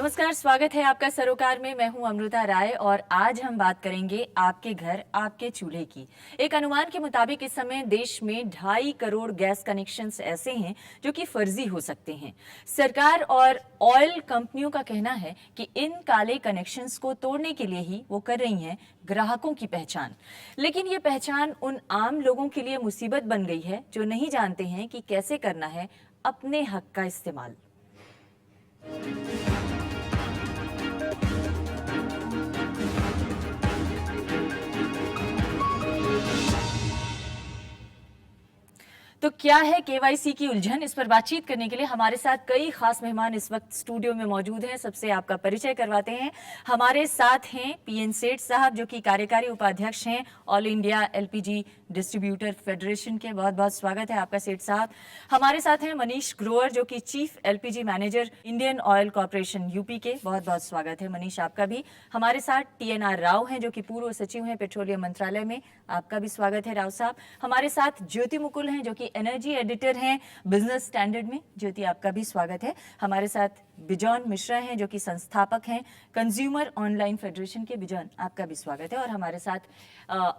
नमस्कार, स्वागत है आपका सरोकार में। मैं हूं अमृता राय और आज हम बात करेंगे आपके घर आपके चूल्हे की। एक अनुमान के मुताबिक इस समय देश में 2.5 करोड़ गैस कनेक्शंस ऐसे हैं जो कि फर्जी हो सकते हैं। सरकार और ऑयल कंपनियों का कहना है कि इन काले कनेक्शंस को तोड़ने के लिए ही वो कर रही हैं ग्राहकों की पहचान। लेकिन ये पहचान उन आम लोगों के लिए मुसीबत बन गई है जो नहीं जानते हैं कि कैसे करना है अपने हक का इस्तेमाल। तो क्या है केवाईसी की उलझन? इस पर बातचीत करने के लिए हमारे साथ कई खास मेहमान इस वक्त स्टूडियो में मौजूद हैं। सबसे आपका परिचय करवाते हैं। हमारे साथ हैं पीएन सेठ साहब जो कि कार्यकारी उपाध्यक्ष हैं all India LPG distributor federation के। बहुत बहुत स्वागत है आपका सेठ साहब। हमारे साथ हैं मनीष ग्रोवर जो कि chief LPG manager Indian oil corporation UP के। बहुत बहुत स्वागत है मनीष आपका भी। हमारे साथ TNR राव हैं जो कि पूर्व सचिव हैं पेट्रोलियम मंत्रालय में। आपका भी स्वागत है राव साहब। हमारे साथ ज्योति मुकुल हैं जो कि एनर्जी एडिटर हैं बिजनेस स्टैंडर्ड में। ज्योति आपका भी स्वागत है। हमारे साथ बिजॉन मिश्रा हैं जो कि संस्थापक हैं कंज्यूमर ऑनलाइन फेडरेशन के। बिजॉन आपका भी स्वागत है। और हमारे साथ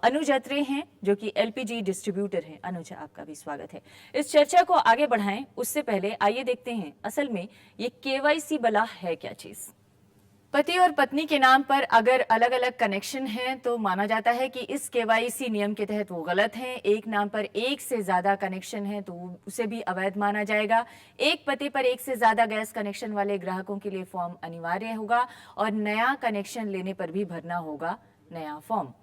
अनुज अत्रे हैं जो कि एलपीजी डिस्ट्रीब्यूटर हैं। अनुज आपका भी स्वागत है। इस चर्चा को आगे बढ़ाएं उससे पहले आइए देखते हैं असल में ये केवाईसी बला है क्या चीज। पति और पत्नी के नाम पर अगर अलग अलग कनेक्शन हैं तो माना जाता है कि इस केवाईसी नियम के तहत वो गलत हैं। एक नाम पर एक से ज्यादा कनेक्शन है तो उसे भी अवैध माना जाएगा। एक पते पर एक से ज्यादा गैस कनेक्शन वाले ग्राहकों के लिए फॉर्म अनिवार्य होगा और नया कनेक्शन लेने पर भी भरना होगा नया फॉर्म।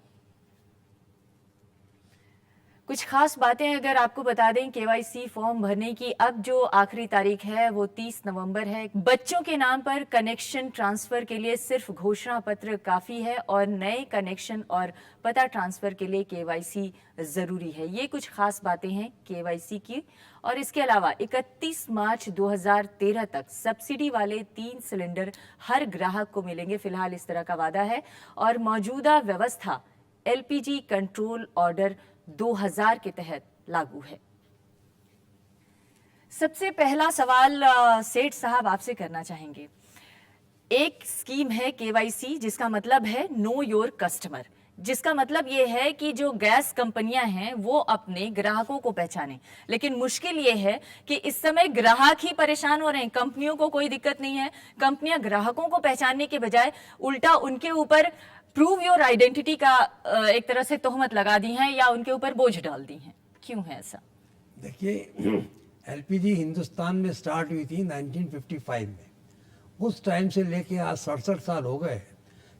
कुछ खास बातें अगर आपको बता दें केवाईसी फॉर्म भरने की अब जो आखिरी तारीख है वो 30 नवंबर है। बच्चों के नाम पर कनेक्शन ट्रांसफर के लिए सिर्फ घोषणा पत्र काफी है और नए कनेक्शन और पता ट्रांसफर के लिए केवाईसी जरूरी है। ये कुछ खास बातें हैं केवाईसी की। और इसके अलावा 31 मार्च 2013 तक सब्सिडी वाले 3 सिलेंडर हर ग्राहक को मिलेंगे। फिलहाल इस तरह का वादा है और मौजूदा व्यवस्था एलपीजी कंट्रोल ऑर्डर 2000 के तहत लागू है। सबसे पहला सवाल सेठ साहब आपसे करना चाहेंगे। एक स्कीम है केवाईसी जिसका मतलब है नो योर कस्टमर, जिसका मतलब ये है कि जो गैस कंपनियां हैं वो अपने ग्राहकों को पहचाने। लेकिन मुश्किल ये है कि इस समय ग्राहक ही परेशान हो रहे हैं। कंपनियों को कोई दिक्कत नहीं है। कंपनियां ग्राहकों को पहचानने के बजाय उल्टा उनके ऊपर प्रूव योर आइडेंटिटी का एक तरह से तोहमत लगा दी है या उनके ऊपर बोझ डाल दी है। क्यों है ऐसा? देखिए, एलपीजी हिंदुस्तान में स्टार्ट हुई थी 1955 में। उस टाइम से लेके आज 67 साल हो गए।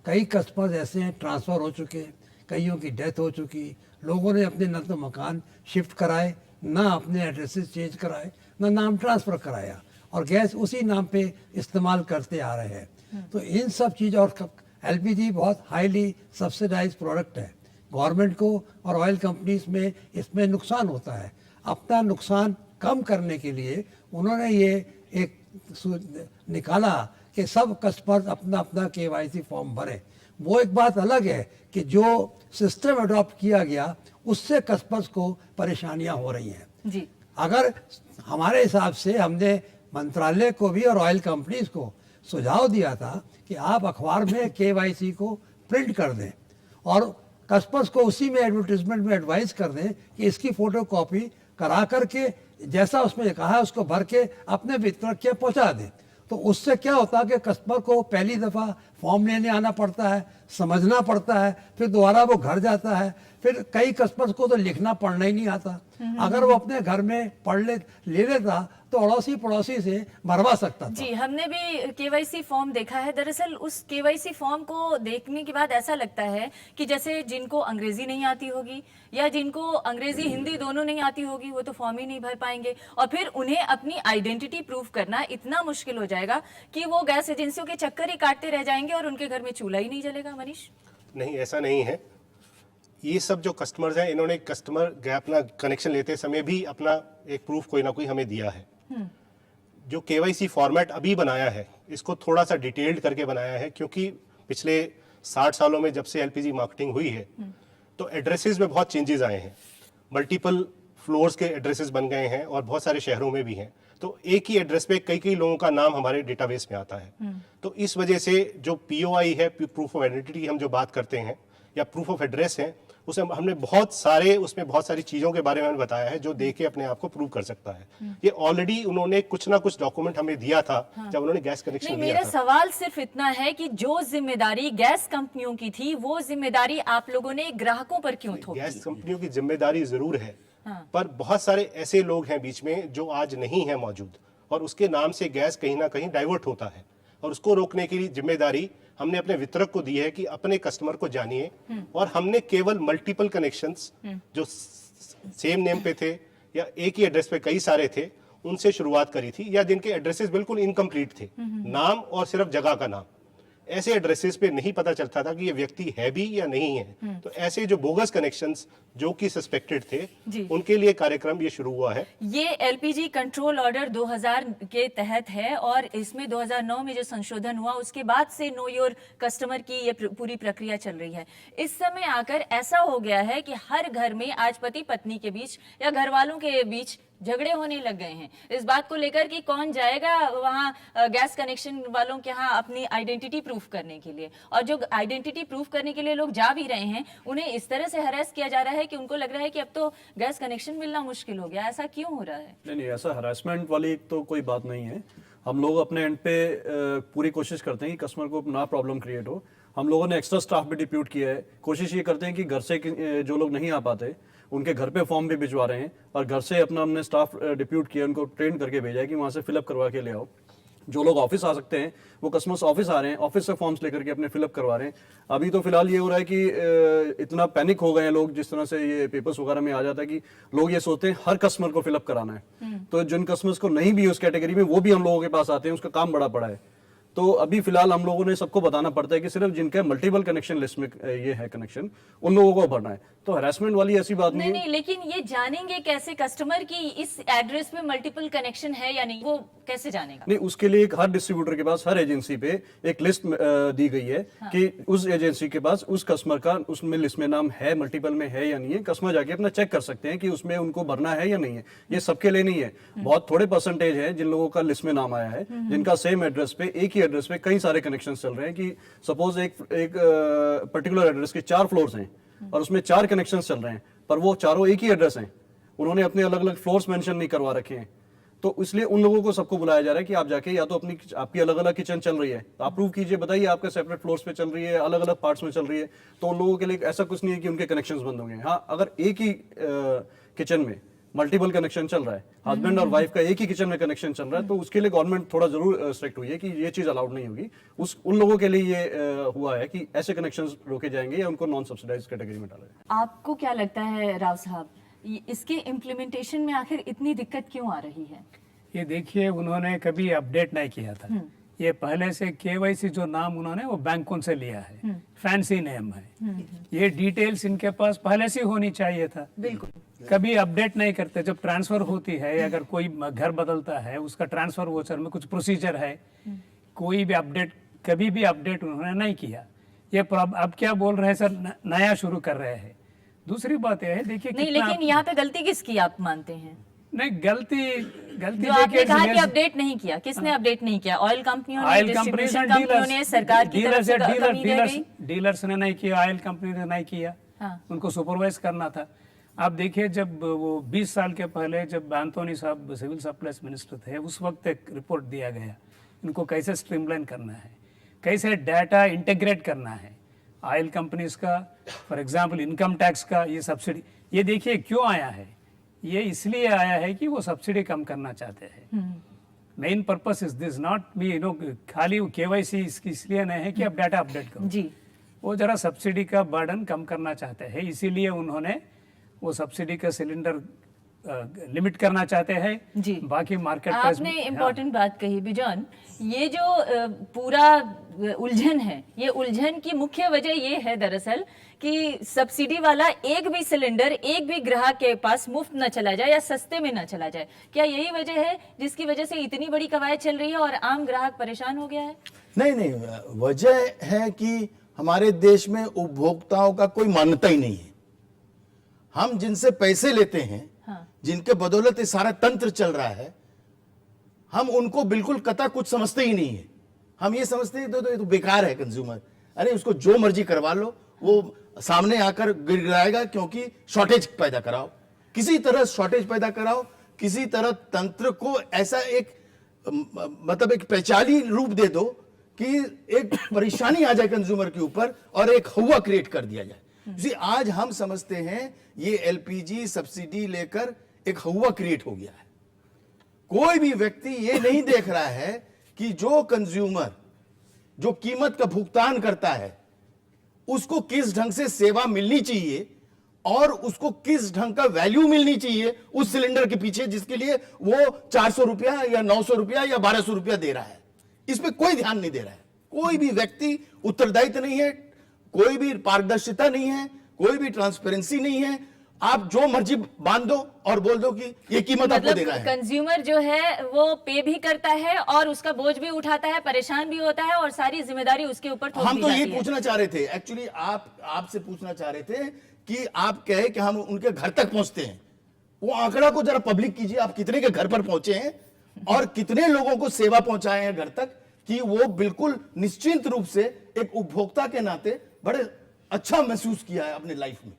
कई कस्टमर्स ऐसे हैं ट्रांसफ़र हो चुके, कईयों की डेथ हो चुकी। लोगों ने अपने न तो मकान शिफ्ट कराए, ना अपने एड्रेसेस चेंज कराए, ना नाम ट्रांसफ़र कराया और गैस उसी नाम पे इस्तेमाल करते आ रहे हैं। तो इन सब चीज़ और एलपीजी बहुत हाईली सब्सिडाइज प्रोडक्ट है। गवर्नमेंट को और ऑयल कंपनीज में इसमें नुकसान होता है। अपना नुकसान कम करने के लिए उन्होंने ये एक निकाला कि सब कस्टमर अपना अपना केवाईसी फॉर्म भरें। वो एक बात अलग है कि जो सिस्टम अडॉप्ट किया गया उससे कस्टमर्स को परेशानियां हो रही हैं जी। अगर हमारे हिसाब से हमने मंत्रालय को भी और ऑयल कंपनीज को सुझाव दिया था कि आप अखबार में केवाईसी को प्रिंट कर दें और कस्टमर्स को उसी में एडवर्टीजमेंट में एडवाइस कर दें कि इसकी फोटो कॉपी करा करके जैसा उसमें कहा है उसको भर के अपने वितरक के पहुंचा दें। तो उससे क्या होता है कि कस्टमर को पहली दफ़ा फॉर्म लेने आना पड़ता है, समझना पड़ता है, फिर दोबारा वो घर जाता है। फिर कई कस्टमर्स को तो लिखना पढ़ना ही नहीं आता। अगर वो अपने घर में पढ़ ले लेता तो अड़ोसी पड़ोसी से भरवा सकता था। जी, हमने भी केवाईसी फॉर्म देखा है। दरअसल उस केवाईसी फॉर्म को देखने के बाद ऐसा लगता है कि जैसे जिनको अंग्रेजी नहीं आती होगी या जिनको अंग्रेजी हिंदी दोनों नहीं आती होगी वो तो फॉर्म ही नहीं भर पाएंगे और फिर उन्हें अपनी आइडेंटिटी प्रूफ करना इतना मुश्किल हो जाएगा कि वो गैस एजेंसियों के चक्कर ही काटते रह जाएंगे और उनके घर में चूल्हा ही नहीं जलेगा। मनीष? नहीं, ऐसा नहीं है। ये सब जो कस्टमर्स हैं इन्होंने कस्टमर अपना कनेक्शन लेते समय भी अपना एक प्रूफ कोई ना कोई हमें दिया है। जो केवाईसी फॉर्मेट अभी बनाया है इसको थोड़ा सा डिटेल्ड करके बनाया है क्योंकि पिछले 60 सालों में जब से एलपीजी मार्केटिंग हुई है तो एड्रेसेस में बहुत चेंजेस आए हैं। मल्टीपल फ्लोर्स के एड्रेसेस बन गए हैं और बहुत सारे शहरों में भी हैं। तो एक ही एड्रेस पे कई कई लोगों का नाम हमारे डेटाबेस में आता है। तो इस वजह से जो पीओआई है, प्रूफ ऑफ आइडेंटिटी हम जो बात करते हैं, या प्रूफ ऑफ एड्रेस है, उसमें हमने बहुत सारी चीजों के बारे में बताया है जो देख के अपने आप को प्रूव कर सकता है। ये ऑलरेडी उन्होंने कुछ ना कुछ डॉक्यूमेंट हमें दिया था जब उन्होंने गैस कनेक्शन नहीं, दिया मेरा था। सवाल सिर्फ इतना है कि जो जिम्मेदारी गैस कंपनियों की थी, वो जिम्मेदारी आप लोगों ने ग्राहकों पर क्यों थोपी? गैस कंपनियों की जिम्मेदारी जरूर है, हाँ। पर बहुत सारे ऐसे लोग हैं बीच में जो आज नहीं है मौजूद, और उसके नाम से गैस कहीं ना कहीं डाइवर्ट होता है, और उसको रोकने की जिम्मेदारी हमने अपने वितरक को दी है कि अपने कस्टमर को जानिए। और हमने केवल मल्टीपल कनेक्शंस जो सेम नेम पे थे या एक ही एड्रेस पे कई सारे थे, उनसे शुरुआत करी थी, या जिनके एड्रेसेस बिल्कुल इनकम्प्लीट थे, नाम और सिर्फ जगह का नाम। ऐसे एड्रेसेस पे नहीं पता चलता था कि ये व्यक्ति है भी या नहीं है। तो ऐसे जो बोगस कनेक्शंस जो कि सस्पेक्टेड थे, उनके लिए कार्यक्रम ये शुरू हुआ है। ये एलपीजी कंट्रोल ऑर्डर 2000 के तहत है, और इसमें 2009 में जो संशोधन हुआ उसके बाद से नो योर कस्टमर की ये पूरी प्रक्रिया चल रही है। इस समय आकर ऐसा हो गया है कि हर घर में आज पति पत्नी के बीच या घर वालों के बीच झगड़े होने लग गए हैं इस बात को लेकर कि कौन जाएगा वहाँ गैस कनेक्शन वालों के यहाँ अपनी आइडेंटिटी प्रूफ करने के लिए। और जो आइडेंटिटी प्रूफ करने के लिए लोग जा भी रहे हैं, उन्हें इस तरह से हरास किया जा रहा है कि उनको लग रहा है कि अब तो गैस कनेक्शन मिलना मुश्किल हो गया। ऐसा क्यों हो रहा है? नहीं, ऐसा हरासमेंट वाली तो कोई बात नहीं है। हम लोग अपने एंड पे पूरी कोशिश करते हैं कि कस्टमर को ना प्रॉब्लम क्रिएट हो। हम लोगों ने एक्स्ट्रा स्टाफ भी डिप्यूट किया है। कोशिश ये करते हैं कि घर से जो लोग नहीं आ पाते उनके घर पे फॉर्म भी भिजवा रहे हैं, और घर से अपना हमने स्टाफ डिप्यूट किया, उनको ट्रेन करके भेजा है कि वहाँ से फिलअप करवा के ले आओ। जो लोग ऑफिस आ सकते हैं वो कस्टमर्स ऑफिस आ रहे हैं, ऑफिस से फॉर्म्स लेकर के अपने फिलअप करवा रहे हैं। अभी तो फिलहाल ये हो रहा है कि इतना पैनिक हो गए हैं लोग, जिस तरह से ये पेपर्स वगैरह में आ जाता है कि लोग ये सोचते हैं हर कस्टमर को फिलअप कराना है। तो जिन कस्टमर्स को नहीं भी उस कैटेगरी में, वो भी हम लोगों के पास आते हैं, उसका काम बड़ा पड़ा है। तो अभी फिलहाल हम लोगों ने सबको बताना पड़ता है कि सिर्फ जिनके मल्टीपल कनेक्शन लिस्ट में ये है कनेक्शन, उन लोगों को भरना है। तो हरासमेंट वाली ऐसी बात नहीं है। नहीं, लेकिन ये जानेंगे कैसे कस्टमर की इस एड्रेस पे मल्टीपल कनेक्शन है या नहीं, वो कैसे जानेगा? नहीं, उसके लिए हर डिस्ट्रीब्यूटर के पास, हर एजेंसी पे एक लिस्ट दी गई है कि उस एजेंसी के पास उस कस्टमर का उसमें लिस्ट में नाम है, मल्टीपल में है या नहीं है। कस्टमर जाके अपना चेक कर सकते हैं कि उसमें उनको भरना है या नहीं है। ये सबके लिए नहीं है। बहुत थोड़े परसेंटेज है जिन लोगों का लिस्ट में नाम आया है, जिनका सेम एड्रेस पे, एक ही एड्रेस पे कई सारे कनेक्शन चल रहे हैं। कि सपोज एक पर्टिकुलर एड्रेस के 4 फ्लोर्स हैं और उसमें 4 कनेक्शन चल रहे हैं, पर वो चारों एक ही एड्रेस हैं, उन्होंने अपने अलग अलग फ्लोर्स मेंशन नहीं करवा रखे हैं। तो इसलिए उन लोगों को सबको बुलाया जा रहा है कि आप जाके, या तो आपकी अलग अलग किचन चल रही है तो आप प्रूव कीजिए, बताइए आपके सेपरेट फ्लोर्स पे चल रही है, अलग अलग पार्ट्स में चल रही है। तो उन लोगों के लिए ऐसा कुछ नहीं है कि उनके कनेक्शंस बंद होंगे। हाँ, अगर एक ही किचन में मल्टीपल कनेक्शन चल रहा है, हस्बैंड और वाइफ का एक ही किचन में कनेक्शन चल रहा है, तो उसके लिए गवर्नमेंट थोड़ा जरूर स्ट्रिक्ट हुई है कि ये चीज अलाउड नहीं होगी। उन लोगों के लिए ये हुआ है कि ऐसे कनेक्शंस रोके जाएंगे या उनको नॉन सब्सिडाइज कैटेगरी में डाला जाएगा। आपको क्या लगता है राव साहब, इसके इम्प्लीमेंटेशन में आखिर इतनी दिक्कत क्यों आ रही है? ये देखिए, उन्होंने कभी अपडेट नहीं किया था। ये पहले से केवाईसी जो नाम उन्होंने वो बैंकों से लिया है, फैंसी नेम है। ये डिटेल्स इनके पास पहले से होनी चाहिए था। बिल्कुल, कभी अपडेट नहीं करते। जब ट्रांसफर होती है, अगर कोई घर बदलता है, उसका ट्रांसफर वोचर में कुछ प्रोसीजर है, कोई भी अपडेट, कभी भी अपडेट उन्होंने नहीं किया। ये अब क्या बोल रहे हैं सर, नया शुरू कर रहे हैं। दूसरी बात यह है, देखिए नहीं, लेकिन यहाँ पे गलती किसकी आप मानते हैं? नहीं, गलती जो आपने कहा कि अपडेट नहीं किया, किसने अपडेट नहीं किया? ऑयल कंपनियों ने, डिस्ट्रीब्यूशन कंपनियों ने, सरकार की तरफ से कमी रह गई? डीलर्स ने नहीं किया, ऑयल कंपनी ने नहीं किया। उनको सुपरवाइज करना था। आप देखिए, जब वो 20 साल के पहले जब एंथोनी साहब सिविल सप्लाईज मिनिस्टर थे, उस वक्त एक रिपोर्ट दिया गया इनको कैसे स्ट्रीमलाइन करना है, कैसे डाटा इंटीग्रेट करना है ऑयल कंपनीज का, फॉर एग्जांपल इनकम टैक्स का, ये सब्सिडी। ये देखिए क्यों आया है, ये इसलिए आया है कि वो सब्सिडी कम करना चाहते हैं। Main purpose is this, not be खाली केवाईसी इसलिए नहीं है कि आप डाटा अपडेट करो जी, वो जरा सब्सिडी का बर्डन कम करना चाहते हैं, इसीलिए उन्होंने वो सब्सिडी का सिलेंडर लिमिट करना चाहते हैं। जी, बाकी मार्केट प्राइस। आपने इम्पोर्टेंट बात कही बिजॉन, ये जो पूरा उलझन है, ये उलझन की मुख्य वजह ये है दरअसल कि सब्सिडी वाला एक भी सिलेंडर एक भी ग्राहक के पास मुफ्त न चला जाए या सस्ते में न चला जाए। क्या यही वजह है जिसकी वजह से इतनी बड़ी कवायद चल रही है और आम ग्राहक परेशान हो गया है? नहीं, वजह है कि हमारे देश में उपभोक्ताओं का कोई मान्यता ही नहीं है। हम जिनसे पैसे लेते हैं, जिनके बदौलत ये सारा तंत्र चल रहा है, हम उनको बिल्कुल कता कुछ समझते ही नहीं है। हम ये समझते हैं तो ये तो बेकार है कंज्यूमर, अरे उसको जो मर्जी करवा लो, वो सामने आकर गिड़गिड़ाएगा, क्योंकि शॉर्टेज पैदा कराओ, किसी तरह शॉर्टेज पैदा कराओ, किसी तरह तंत्र को ऐसा एक मतलब एक पेचाली रूप दे दो कि एक परेशानी आ जाए कंज्यूमर के ऊपर और एक हवा क्रिएट कर दिया जाए। जी आज हम समझते हैं ये एलपीजी सब्सिडी लेकर एक हवा क्रिएट हो गया है। कोई भी व्यक्ति ये नहीं देख रहा है कि जो कंज्यूमर जो कीमत का भुगतान करता है उसको किस ढंग से सेवा मिलनी चाहिए और उसको किस ढंग का वैल्यू मिलनी चाहिए उस सिलेंडर के पीछे, जिसके लिए वो 400 रुपया या 900 रुपया या 1200 रुपया दे रहा है। इसमें कोई ध्यान नहीं दे रहा है। कोई भी व्यक्ति उत्तरदायित्व नहीं है, कोई भी पारदर्शिता नहीं है, कोई भी ट्रांसपेरेंसी नहीं है। आप जो मर्जी बांध दो और बोल दो कि ये कीमत आपको देना है। कंज्यूमर जो है वो पे भी करता है और उसका बोझ भी उठाता है, परेशान भी होता है और सारी जिम्मेदारी उसके ऊपर थोप हम दी तो ये जाती है। पूछना चाह रहे थे, एक्चुअली आपसे पूछना चाह रहे थे कि आप कहे कि हम उनके घर तक पहुंचते हैं। वो आंकड़ा को जरा पब्लिक कीजिए, आप कितने के घर पर पहुंचे हैं और कितने लोगों को सेवा पहुंचाए हैं घर तक, कि वो बिल्कुल निश्चिंत रूप से एक उपभोक्ता के नाते बड़े अच्छा महसूस किया है अपने लाइफ में।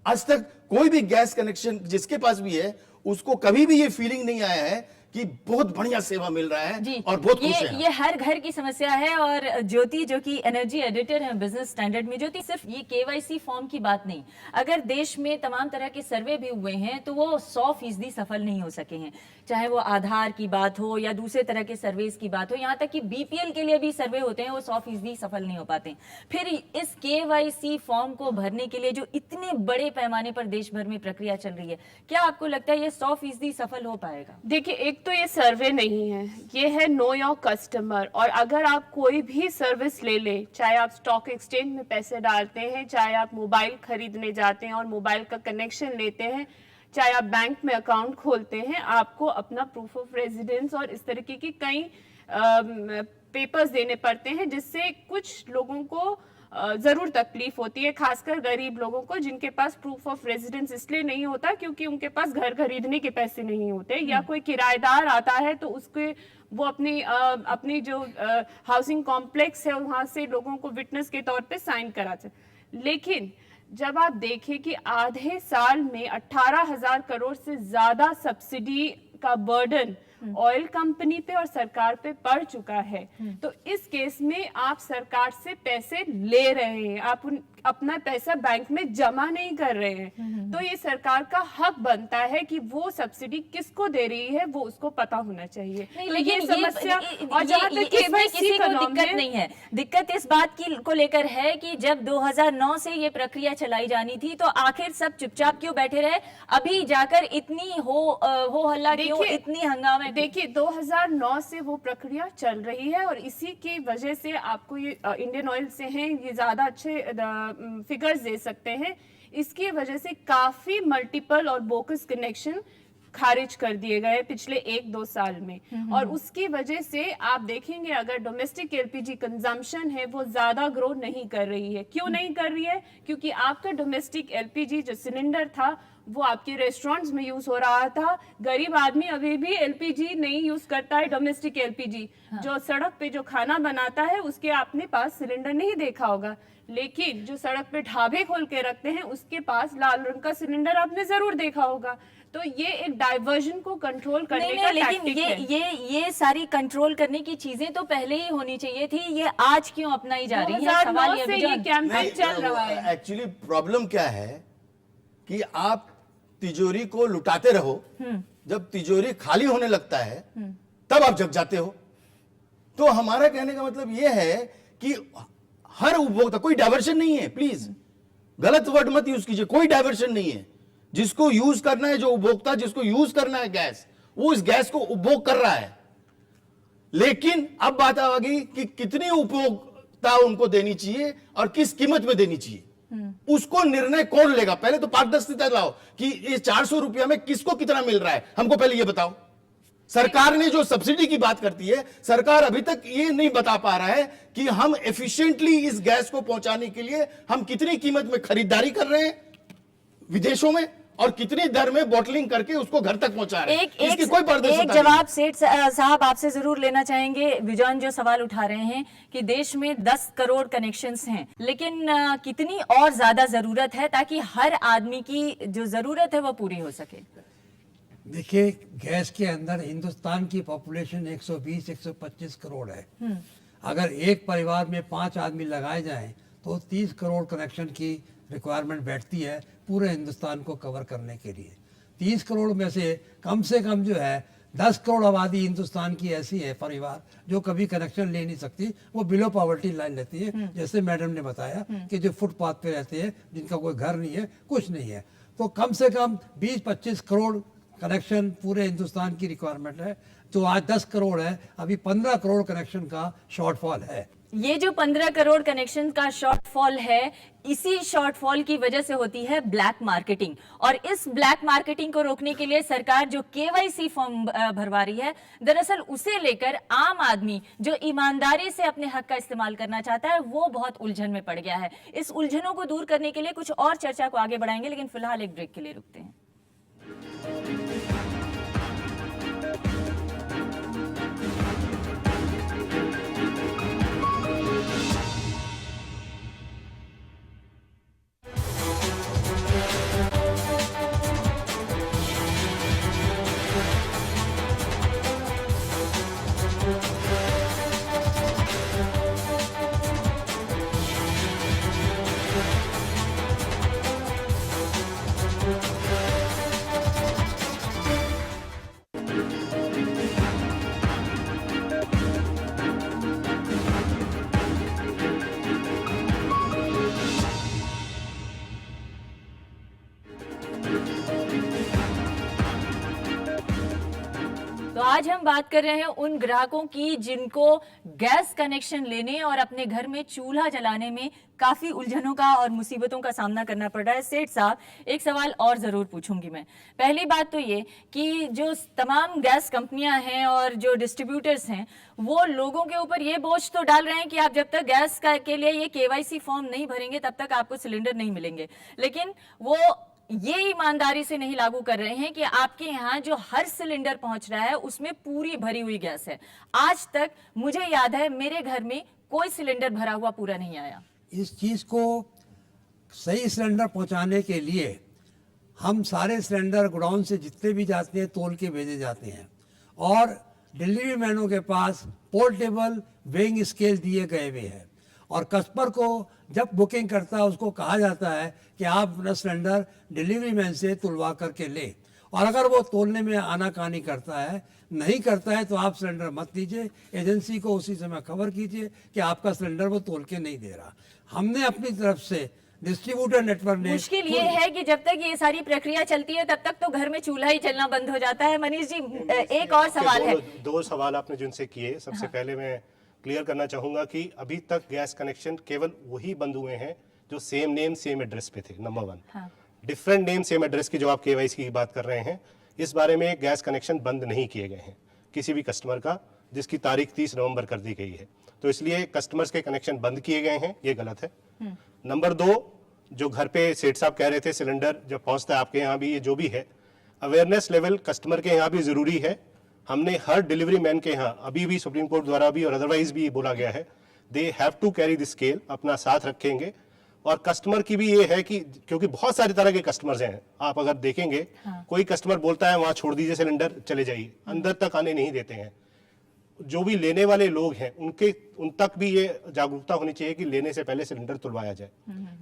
आज तक कोई भी गैस कनेक्शन जिसके पास भी है उसको कभी भी ये फीलिंग नहीं आया है कि बहुत बढ़िया सेवा मिल रहा है जी, और बहुत खुश है। ये हर घर की समस्या है। और ज्योति जो कि एनर्जी एडिटर है बिजनेस स्टैंडर्ड में, ज्योति सिर्फ ये केवाईसी फॉर्म की बात नहीं, अगर देश में तमाम तरह के सर्वे भी हुए हैं तो वो 100% सफल नहीं हो सके हैं। चाहे वो आधार की बात हो या दूसरे तरह के सर्वेस की बात हो, यहाँ तक कि बीपीएल के लिए भी सर्वे होते हैं, वो 100% सफल नहीं हो पाते। फिर इस केवाईसी फॉर्म को भरने के लिए जो इतने बड़े पैमाने पर देश भर में प्रक्रिया चल रही है, क्या आपको लगता है ये 100% सफल हो पाएगा? देखिए, एक तो ये सर्वे नहीं है, ये है नो योर कस्टमर। और अगर आप कोई भी सर्विस ले ले, चाहे आप स्टॉक एक्सचेंज में पैसे डालते हैं, चाहे आप मोबाइल खरीदने जाते हैं और मोबाइल का कनेक्शन लेते हैं, चाहे आप बैंक में अकाउंट खोलते हैं, आपको अपना प्रूफ ऑफ रेजिडेंस और इस तरीके की कई पेपर्स देने पड़ते हैं, जिससे कुछ लोगों को जरूर तकलीफ होती है, खासकर गरीब लोगों को जिनके पास प्रूफ ऑफ रेजिडेंस इसलिए नहीं होता क्योंकि उनके पास घर खरीदने के पैसे नहीं होते, या कोई किराएदार आता है तो उसके वो अपनी जो हाउसिंग कॉम्प्लेक्स है वहां से लोगों को विटनेस के तौर पे साइन कराते। लेकिन जब आप देखें कि आधे साल में 18,000 करोड़ से ज्यादा सब्सिडी का बर्डन ऑयल कंपनी पे और सरकार पे पड़ चुका है, तो इस केस में आप सरकार से पैसे ले रहे हैं, आप अपना पैसा बैंक में जमा नहीं कर रहे हैं। तो ये सरकार का हक बनता है कि वो सब्सिडी किसको दे रही है वो उसको पता होना चाहिए। तो ये समस्या, और जहाँ तक किसी को दिक्कत नहीं है, दिक्कत इस बात की को लेकर है कि जब 2009 से ये प्रक्रिया चलाई जानी थी तो आखिर सब चुपचाप क्यों बैठे रहे? अभी जाकर इतनी हो हल्ला क्यों, इतनी हंगामे? देखिए, 2009 से वो प्रक्रिया चल रही है और इसी की वजह से आपको ये इंडियन ऑयल से हैं, ये ज्यादा अच्छे फिगर्स दे सकते हैं। इसकी वजह से काफी मल्टीपल और बोकस कनेक्शन खारिज कर दिए गए पिछले 1-2 साल में, और उसकी वजह से आप देखेंगे अगर डोमेस्टिक एलपीजी कंजम्पशन है वो ज्यादा ग्रो नहीं कर रही है। क्यों नहीं कर रही है? क्योंकि आपका डोमेस्टिक एलपीजी जो सिलेंडर था वो आपके रेस्टोरेंट्स में यूज हो रहा था। गरीब आदमी अभी भी एलपीजी नहीं यूज करता है, डोमेस्टिक एलपीजी। जो सड़क पे जो खाना बनाता है उसके आपने पास सिलेंडर नहीं देखा होगा, लेकिन जो सड़क पे ढाबे खोल के रखते हैं उसके पास लाल रंग का सिलेंडर आपने जरूर देखा होगा। तो ये एक डाइवर्जन को कंट्रोल करने का लेकिन ये सारी कंट्रोल करने की चीजें तो पहले ही होनी चाहिए थी, ये आज क्यों अपनाई जा रही है? सवाल ये कैंपेन चल रहा है। एक्चुअली प्रॉब्लम क्या है कि आप तिजोरी को लुटाते रहो, जब तिजोरी खाली होने लगता है तब आप जग जाते हो। तो हमारा कहने का मतलब यह है कि हर उपभोक्ता, कोई डाइवर्शन नहीं है, प्लीज गलत वर्ड मत यूज कीजिए, कोई डाइवर्शन नहीं है। जिसको यूज करना है, जो उपभोक्ता जिसको यूज करना है गैस, वो इस गैस को उपभोग कर रहा है। लेकिन अब बात आ गई कि कितनी उपभोक्ता उनको देनी चाहिए और किस कीमत में देनी चाहिए, उसको निर्णय कौन लेगा? पहले तो पारदर्शिता लाओ कि ये 400 रुपया में किसको कितना मिल रहा है, हमको पहले ये बताओ। सरकार ने जो सब्सिडी की बात करती है, सरकार अभी तक ये नहीं बता पा रहा है कि हम एफिशिएंटली इस गैस को पहुंचाने के लिए हम कितनी कीमत में खरीदारी कर रहे हैं विदेशों में और कितनी दर में बॉटलिंग करके उसको घर तक पहुंचा रहे हैं। इसकी कोई एक पारदर्शिता जवाब सेठ साहब आपसे जरूर लेना चाहेंगे। विजॉन जो सवाल उठा रहे हैं कि देश में 10 करोड़ कनेक्शंस हैं, लेकिन कितनी और ज्यादा जरूरत है ताकि हर आदमी की जो जरूरत है वो पूरी हो सके? देखिए, गैस के अंदर हिंदुस्तान की पॉपुलेशन 120-125 करोड़ है। अगर एक परिवार में 5 आदमी लगाए जाएं तो 30 करोड़ कनेक्शन की रिक्वायरमेंट बैठती है पूरे हिंदुस्तान को कवर करने के लिए। 30 करोड़ में से कम जो है 10 करोड़ आबादी हिंदुस्तान की ऐसी है परिवार जो कभी कनेक्शन ले नहीं सकती, वो बिलो पॉवर्टी लाइन रहती है। जैसे मैडम ने बताया कि जो फुटपाथ पे रहते हैं, जिनका कोई घर नहीं है, कुछ नहीं है, तो कम से कम 20-25 करोड़ कनेक्शन पूरे हिंदुस्तान की रिक्वायरमेंट है। तो आज 10 करोड़ है, अभी 15 करोड़ कनेक्शन का शॉर्टफॉल है। ये जो 15 करोड़ कनेक्शन का शॉर्टफॉल है, इसी शॉर्टफॉल की वजह से होती है ब्लैक मार्केटिंग। और इस ब्लैक मार्केटिंग को रोकने के लिए सरकार जो केवाईसी फॉर्म भरवा रही है, दरअसल उसे लेकर आम आदमी जो ईमानदारी से अपने हक का इस्तेमाल करना चाहता है वो बहुत उलझन में पड़ गया है। इस उलझनों को दूर करने के लिए कुछ और चर्चा को आगे बढ़ाएंगे, लेकिन फिलहाल एक ब्रेक के लिए रुकते हैं। तो आज हम बात कर रहे हैं उन ग्राहकों की जिनको गैस कनेक्शन लेने और अपने घर में चूल्हा जलाने में काफी उलझनों का और मुसीबतों का सामना करना पड़ रहा है। सेठ साहब, एक सवाल और जरूर पूछूंगी मैं। पहली बात तो ये कि जो तमाम गैस कंपनियां हैं और जो डिस्ट्रीब्यूटर्स हैं, वो लोगों के ऊपर ये बोझ तो डाल रहे हैं कि आप जब तक गैस के लिए ये केवाईसी फॉर्म नहीं भरेंगे तब तक आपको सिलेंडर नहीं मिलेंगे, लेकिन वो ये ईमानदारी से नहीं लागू कर रहे हैं कि आपके यहाँ जो हर सिलेंडर पहुंच रहा है उसमें पूरी भरी हुई गैस है। आज तक मुझे याद है मेरे घर में कोई सिलेंडर भरा हुआ पूरा नहीं आया। इस चीज़ को सही सिलेंडर पहुंचाने के लिए हम सारे सिलेंडर गोडाउन से जितने भी जाते हैं तोल के भेजे जाते हैं, और डिलीवरी मैनों के पास पोर्टेबल वेइंग स्केल दिए गए हुए हैं, और कस्टमर को जब बुकिंग करता है उसको कहा जाता है कि आप अपना सिलेंडर डिलीवरी मैन से तुलवा करके लें, और अगर वो तोलने में आनाकानी करता है, नहीं करता है, तो आप सिलेंडर मत लीजिए, एजेंसी को उसी समय खबर कीजिए कि आपका सिलेंडर वो तोल के नहीं दे रहा। हमने अपनी तरफ से डिस्ट्रीब्यूटर नेटवर्क ने, मुश्किल ये है कि जब तक ये सारी प्रक्रिया चलती है तब तक तो घर में चूल्हा ही चलना बंद हो जाता है। मनीष जी, एक और सवाल है। दो सवाल आपने जिनसे किए, सबसे पहले मैं क्लियर करना चाहूंगा कि अभी तक गैस कनेक्शन केवल वही बंद हुए हैं जो सेम नेम सेम एड्रेस पे थे, number 1। Different name same address की जो आप केवाईसी की बात कर रहे हैं, इस बारे में गैस कनेक्शन बंद नहीं किए गए हैं किसी भी कस्टमर का, जिसकी तारीख 30 नवंबर कर दी गई है। तो इसलिए कस्टमर्स के कनेक्शन बंद किए गए हैं, ये गलत है। नंबर 2, जो घर पे सेठ साहब कह रहे थे सिलेंडर जब पहुंचता है आपके यहाँ भी, ये जो भी है अवेयरनेस लेवल कस्टमर के यहाँ भी जरूरी है। हमने हर डिलीवरी मैन के यहाँ अभी भी सुप्रीम कोर्ट द्वारा भी और अदरवाइज भी बोला गया है, they have to carry the scale, अपना साथ रखेंगे। और कस्टमर की भी ये है कि क्योंकि बहुत सारे तरह के कस्टमर्स हैं, आप अगर देखेंगे कोई कस्टमर बोलता है वहां छोड़ दीजिए सिलेंडर, चले जाइए, अंदर तक आने नहीं देते हैं। जो भी लेने वाले लोग हैं उन तक भी ये जागरूकता होनी चाहिए कि लेने से पहले सिलेंडर तुलवाया जाए।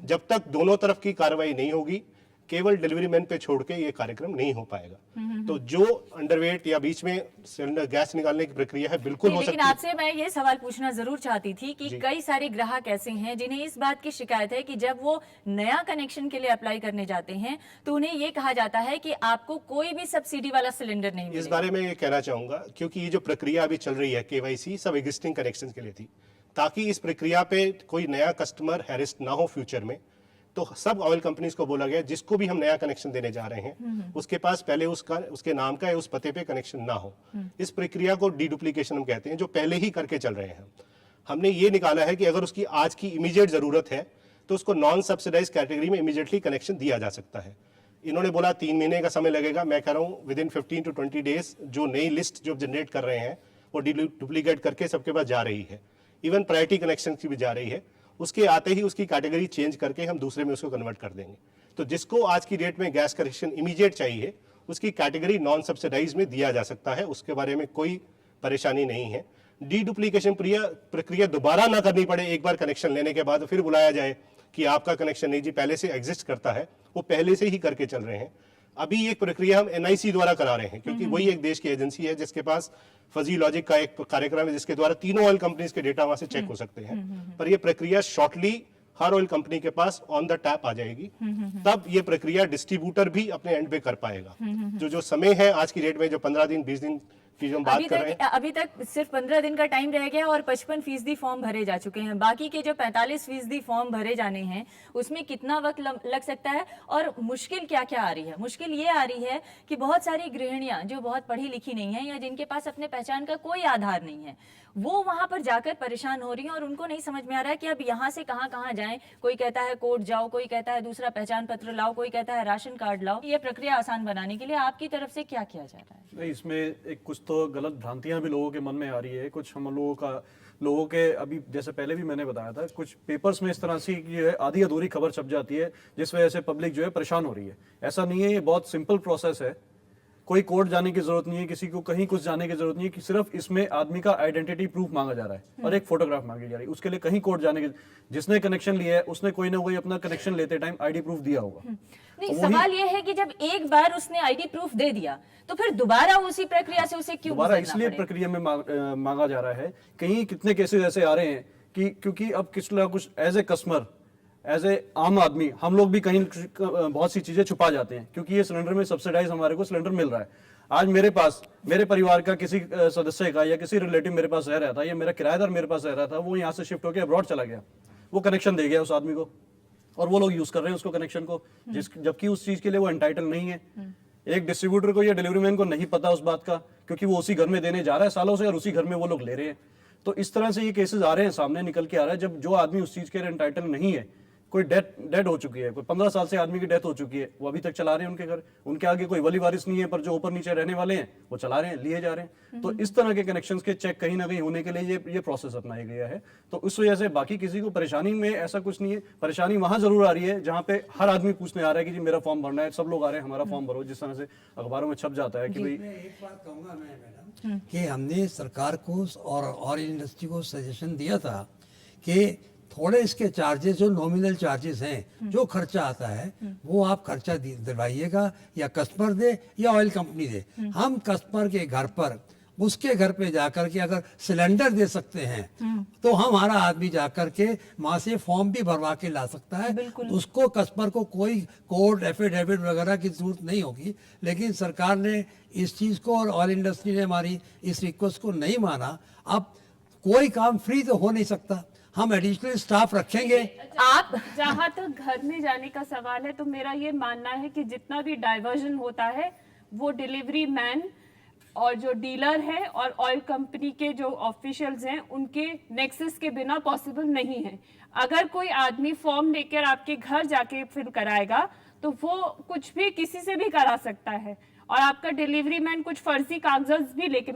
जब तक दोनों तरफ की कार्रवाई नहीं होगी, केवल डिलीवरी मैन पे छोड़ के ये कार्यक्रम नहीं हो पाएगा। तो जो अंडरवेट या बीच में सिलेंडर गैस निकालने की प्रक्रिया है बिल्कुल हो सकती है। लेकिन आपसे मैं ये सवाल पूछना जरूर चाहती थी कि कई सारे ग्राहक ऐसे हैं जिन्हें इस बात की शिकायत है कि जब वो नया कनेक्शन के लिए अप्लाई करने जाते हैं तो उन्हें ये कहा जाता है कि आपको कोई भी सब्सिडी वाला सिलेंडर नहीं मिलेगा। इस बारे में ये कहना चाहूंगा, क्योंकि ये जो प्रक्रिया अभी चल रही है केवाईसी सब एग्जिस्टिंग कनेक्शन के लिए थी, ताकि इस प्रक्रिया पे कोई नया कस्टमर हैरेस्ट ना हो फ्यूचर में। तो सब ऑयल कंपनीज को बोला गया जिसको भी हम नया कनेक्शन देने जा रहे हैं उसके पास पहले उसके नाम का या उस पते पे कनेक्शन ना हो। इस प्रक्रिया को डीडुप्लीकेशन हम कहते हैं, जो पहले ही करके चल रहे हैं। हमने ये निकाला है कि अगर उसकी आज की इमीडिएट जरूरत है तो उसको नॉन सब्सिडाइज कैटेगरी में इमीडिएटली कनेक्शन दिया जा सकता है। इन्होंने बोला 3 महीने का समय लगेगा, मैं कह रहा हूँ विद इन 15 to 20 डेज जो नई लिस्ट जो जनरेट कर रहे हैं वो डुप्लीकेट करके सबके पास जा रही है, इवन प्रायोरिटी कनेक्शन की भी जा रही है। उसके आते ही उसकी कैटेगरी चेंज करके हम दूसरे में उसको कन्वर्ट कर देंगे। तो जिसको आज की डेट में गैस कनेक्शन इमीडिएट चाहिए उसकी कैटेगरी नॉन सब्सिडाइज में दिया जा सकता है, उसके बारे में कोई परेशानी नहीं है। डीडुप्लीकेशन प्रक्रिया दोबारा ना करनी पड़े, एक बार कनेक्शन लेने के बाद फिर बुलाया जाए कि आपका कनेक्शन नहीं जी पहले से एग्जिस्ट करता है, वो पहले से ही करके चल रहे हैं। अभी एक प्रक्रिया हम एनआईसी द्वारा करा रहे हैं, क्योंकि वही एक देश की एजेंसी है जिसके पास फजी लॉजिक का एक कार्यक्रम है जिसके द्वारा तीनों ऑयल कंपनीज के डेटा वहां से चेक हो सकते हैं। पर ये प्रक्रिया शॉर्टली हर ऑयल कंपनी के पास ऑन द टैप आ जाएगी, तब ये प्रक्रिया डिस्ट्रीब्यूटर भी अपने एंड पे कर पाएगा। जो समय है आज की डेट में जो 15 दिन 20 दिन की जो हम बात कर रहे हैं, अभी तक सिर्फ 15 दिन का टाइम रह गया और 55% फॉर्म भरे जा चुके हैं। बाकी के जो 45% फॉर्म भरे जाने हैं उसमें कितना वक्त लग सकता है? और मुश्किल क्या क्या आ रही है? मुश्किल ये आ रही है कि बहुत सारी गृहिणियां जो बहुत पढ़ी लिखी नहीं है या जिनके पास अपने पहचान का कोई आधार नहीं है, वो वहां पर जाकर परेशान हो रही हैं और उनको नहीं समझ में आ रहा है कि अब यहाँ से कहाँ कहाँ जाएं। कोई कहता है कोर्ट जाओ, कोई कहता है दूसरा पहचान पत्र लाओ, कोई कहता है राशन कार्ड लाओ। ये प्रक्रिया आसान बनाने के लिए आपकी तरफ से क्या किया जा रहा है? नहीं, इसमें एक कुछ तो गलत भ्रांतियां भी लोगों के मन में आ रही है। कुछ हम लोगों के अभी जैसे पहले भी मैंने बताया था, कुछ पेपर्स में इस तरह से की है आधी अधूरी खबर छप जाती है जिस वजह से पब्लिक जो है परेशान हो रही है। ऐसा नहीं है, ये बहुत सिंपल प्रोसेस है। कोई कोर्ट जाने की जरूरत नहीं है, किसी को कहीं कुछ जाने की जरूरत नहीं है कि सिर्फ इसमें आदमी का आइडेंटिटी प्रूफ मांगा जा रहा है और एक फोटोग्राफ मांगी जा रही है। उसके लिए कहीं कोर्ट जाने की, जिसने कनेक्शन लिया है उसने कोई ना कोई अपना कनेक्शन लेते टाइम आईडी प्रूफ दिया होगा। नहीं, सवाल ये है कि जब एक बार उसने आईडी प्रूफ दे दिया तो फिर दोबारा उसी प्रक्रिया से उसे क्यों दोबारा गुजरना इसलिए पड़े? प्रक्रिया में मांगा जा रहा है। कहीं कितने केसेस ऐसे आ रहे हैं कि क्योंकि अब कुछ as a customer, as a आम आदमी, हम लोग भी कहीं बहुत सी चीजें छुपा जाते हैं क्योंकि ये सिलेंडर में सब्सिडाइज हमारे को सिलेंडर मिल रहा है। आज मेरे पास मेरे परिवार का किसी सदस्य का या किसी रिलेटिव मेरे पास रह रहा था या मेरा किराएदार मेरे पास रह रहा था, वो यहाँ से शिफ्ट होकर अब्रॉड चला गया, वो कनेक्शन दे गया उस आदमी को और वो लोग यूज कर रहे हैं उसको कनेक्शन को, जबकि उस चीज के लिए वो एंटाइटल नहीं है। एक डिस्ट्रीब्यूटर को या डिलीवरी मैन को नहीं पता उस बात का, क्योंकि वो उसी घर में देने जा रहा है सालों से और उसी घर में वो लोग ले रहे हैं। तो इस तरह से ये केसेस आ रहे हैं, सामने निकल के आ रहा है। जब जो आदमी उस चीज के एंटाइटल नहीं है, कोई डेड हो चुकी है, कोई 15 साल से आदमी की डेथ हो चुकी है, वो अभी तक चला रहे हैं उनके घर, उनके आगे कोई वली वारिस नहीं है, पर जो ऊपर नीचे रहने वाले हैं वो चला रहे हैं, लिए जा रहे हैं। तो इस तरह के कनेक्शंस के चेक कहीं ना कहीं होने के लिए ये प्रोसेस अपनाया गया है। तो उस वजह से बाकी किसी को परेशानी में ऐसा कुछ नहीं है। परेशानी वहां जरूर आ रही है जहां पे हर आदमी पूछने आ रहा है कि जी मेरा फॉर्म भरना है, सब लोग आ रहे हैं हमारा फॉर्म भरो, जिस तरह से अखबारों में छप जाता है कि भाई। एक बात कहूँगा मैं मैडम कि हमने सरकार को और इंडस्ट्री को सजेशन दिया था कि थोड़े इसके चार्जेस, जो नॉमिनल चार्जेस हैं, जो खर्चा आता है वो आप खर्चा दिलवाइएगा, या कस्टमर दे या ऑयल कंपनी दे। हम कस्टमर के घर पर, उसके घर पे जाकर के अगर सिलेंडर दे सकते हैं तो हमारा आदमी जाकर के वहां से फॉर्म भी भरवा के ला सकता है। उसको कस्टमर को कोई कोर्ट एफिडेविट वगैरह की जरूरत नहीं होगी। लेकिन सरकार ने इस चीज़ को और ऑयल इंडस्ट्री ने हमारी इस रिक्वेस्ट को नहीं माना। अब कोई काम फ्री तो हो नहीं सकता, हम एडिशनल स्टाफ रखेंगे। आप जहां तक घर में जाने का सवाल है, तो मेरा ये मानना है कि जितना भी डाइवर्जन होता है वो डिलीवरी मैन और जो डीलर है और ऑयल कंपनी के जो ऑफिशियल्स हैं उनके नेक्सस के बिना पॉसिबल नहीं है। अगर कोई आदमी फॉर्म लेकर आपके घर जाके फिल कराएगा तो वो कुछ भी किसी से भी करा सकता है, और आपका डिलीवरी मैन कुछ फर्जी कागजात भी लेके,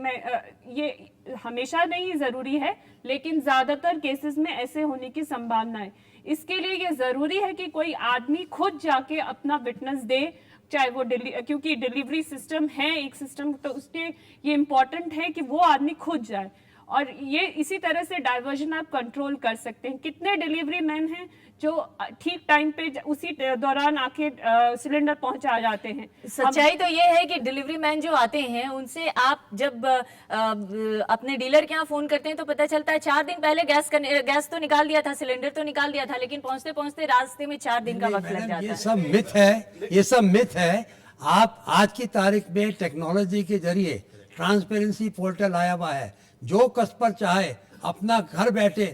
ये हमेशा नहीं जरूरी है लेकिन ज्यादातर केसेस में ऐसे होने की संभावना है। इसके लिए ये जरूरी है कि कोई आदमी खुद जाके अपना विटनेस दे, चाहे वो क्योंकि डिलीवरी सिस्टम है एक सिस्टम, तो उसके ये इम्पोर्टेंट है कि वो आदमी खुद जाए। और ये इसी तरह से डाइवर्जन आप कंट्रोल कर सकते हैं। कितने डिलीवरी मैन हैं जो ठीक टाइम पे उसी दौरान आके सिलेंडर पहुंचा जाते हैं। सच्चाई तो ये है कि डिलीवरी मैन जो आते हैं उनसे आप जब अपने डीलर के यहाँ फोन करते हैं तो पता चलता है 4 दिन पहले गैस तो निकाल दिया था, सिलेंडर तो निकाल दिया था, लेकिन पहुंचते पहुंचते रास्ते में 4 दिन का वक्त लग जाता है। ये सब मिथ है, ये सब मिथ है। आप आज की तारीख में टेक्नोलॉजी के जरिए ट्रांसपेरेंसी पोर्टल आया हुआ है, जो कस्टमर चाहे अपना घर बैठे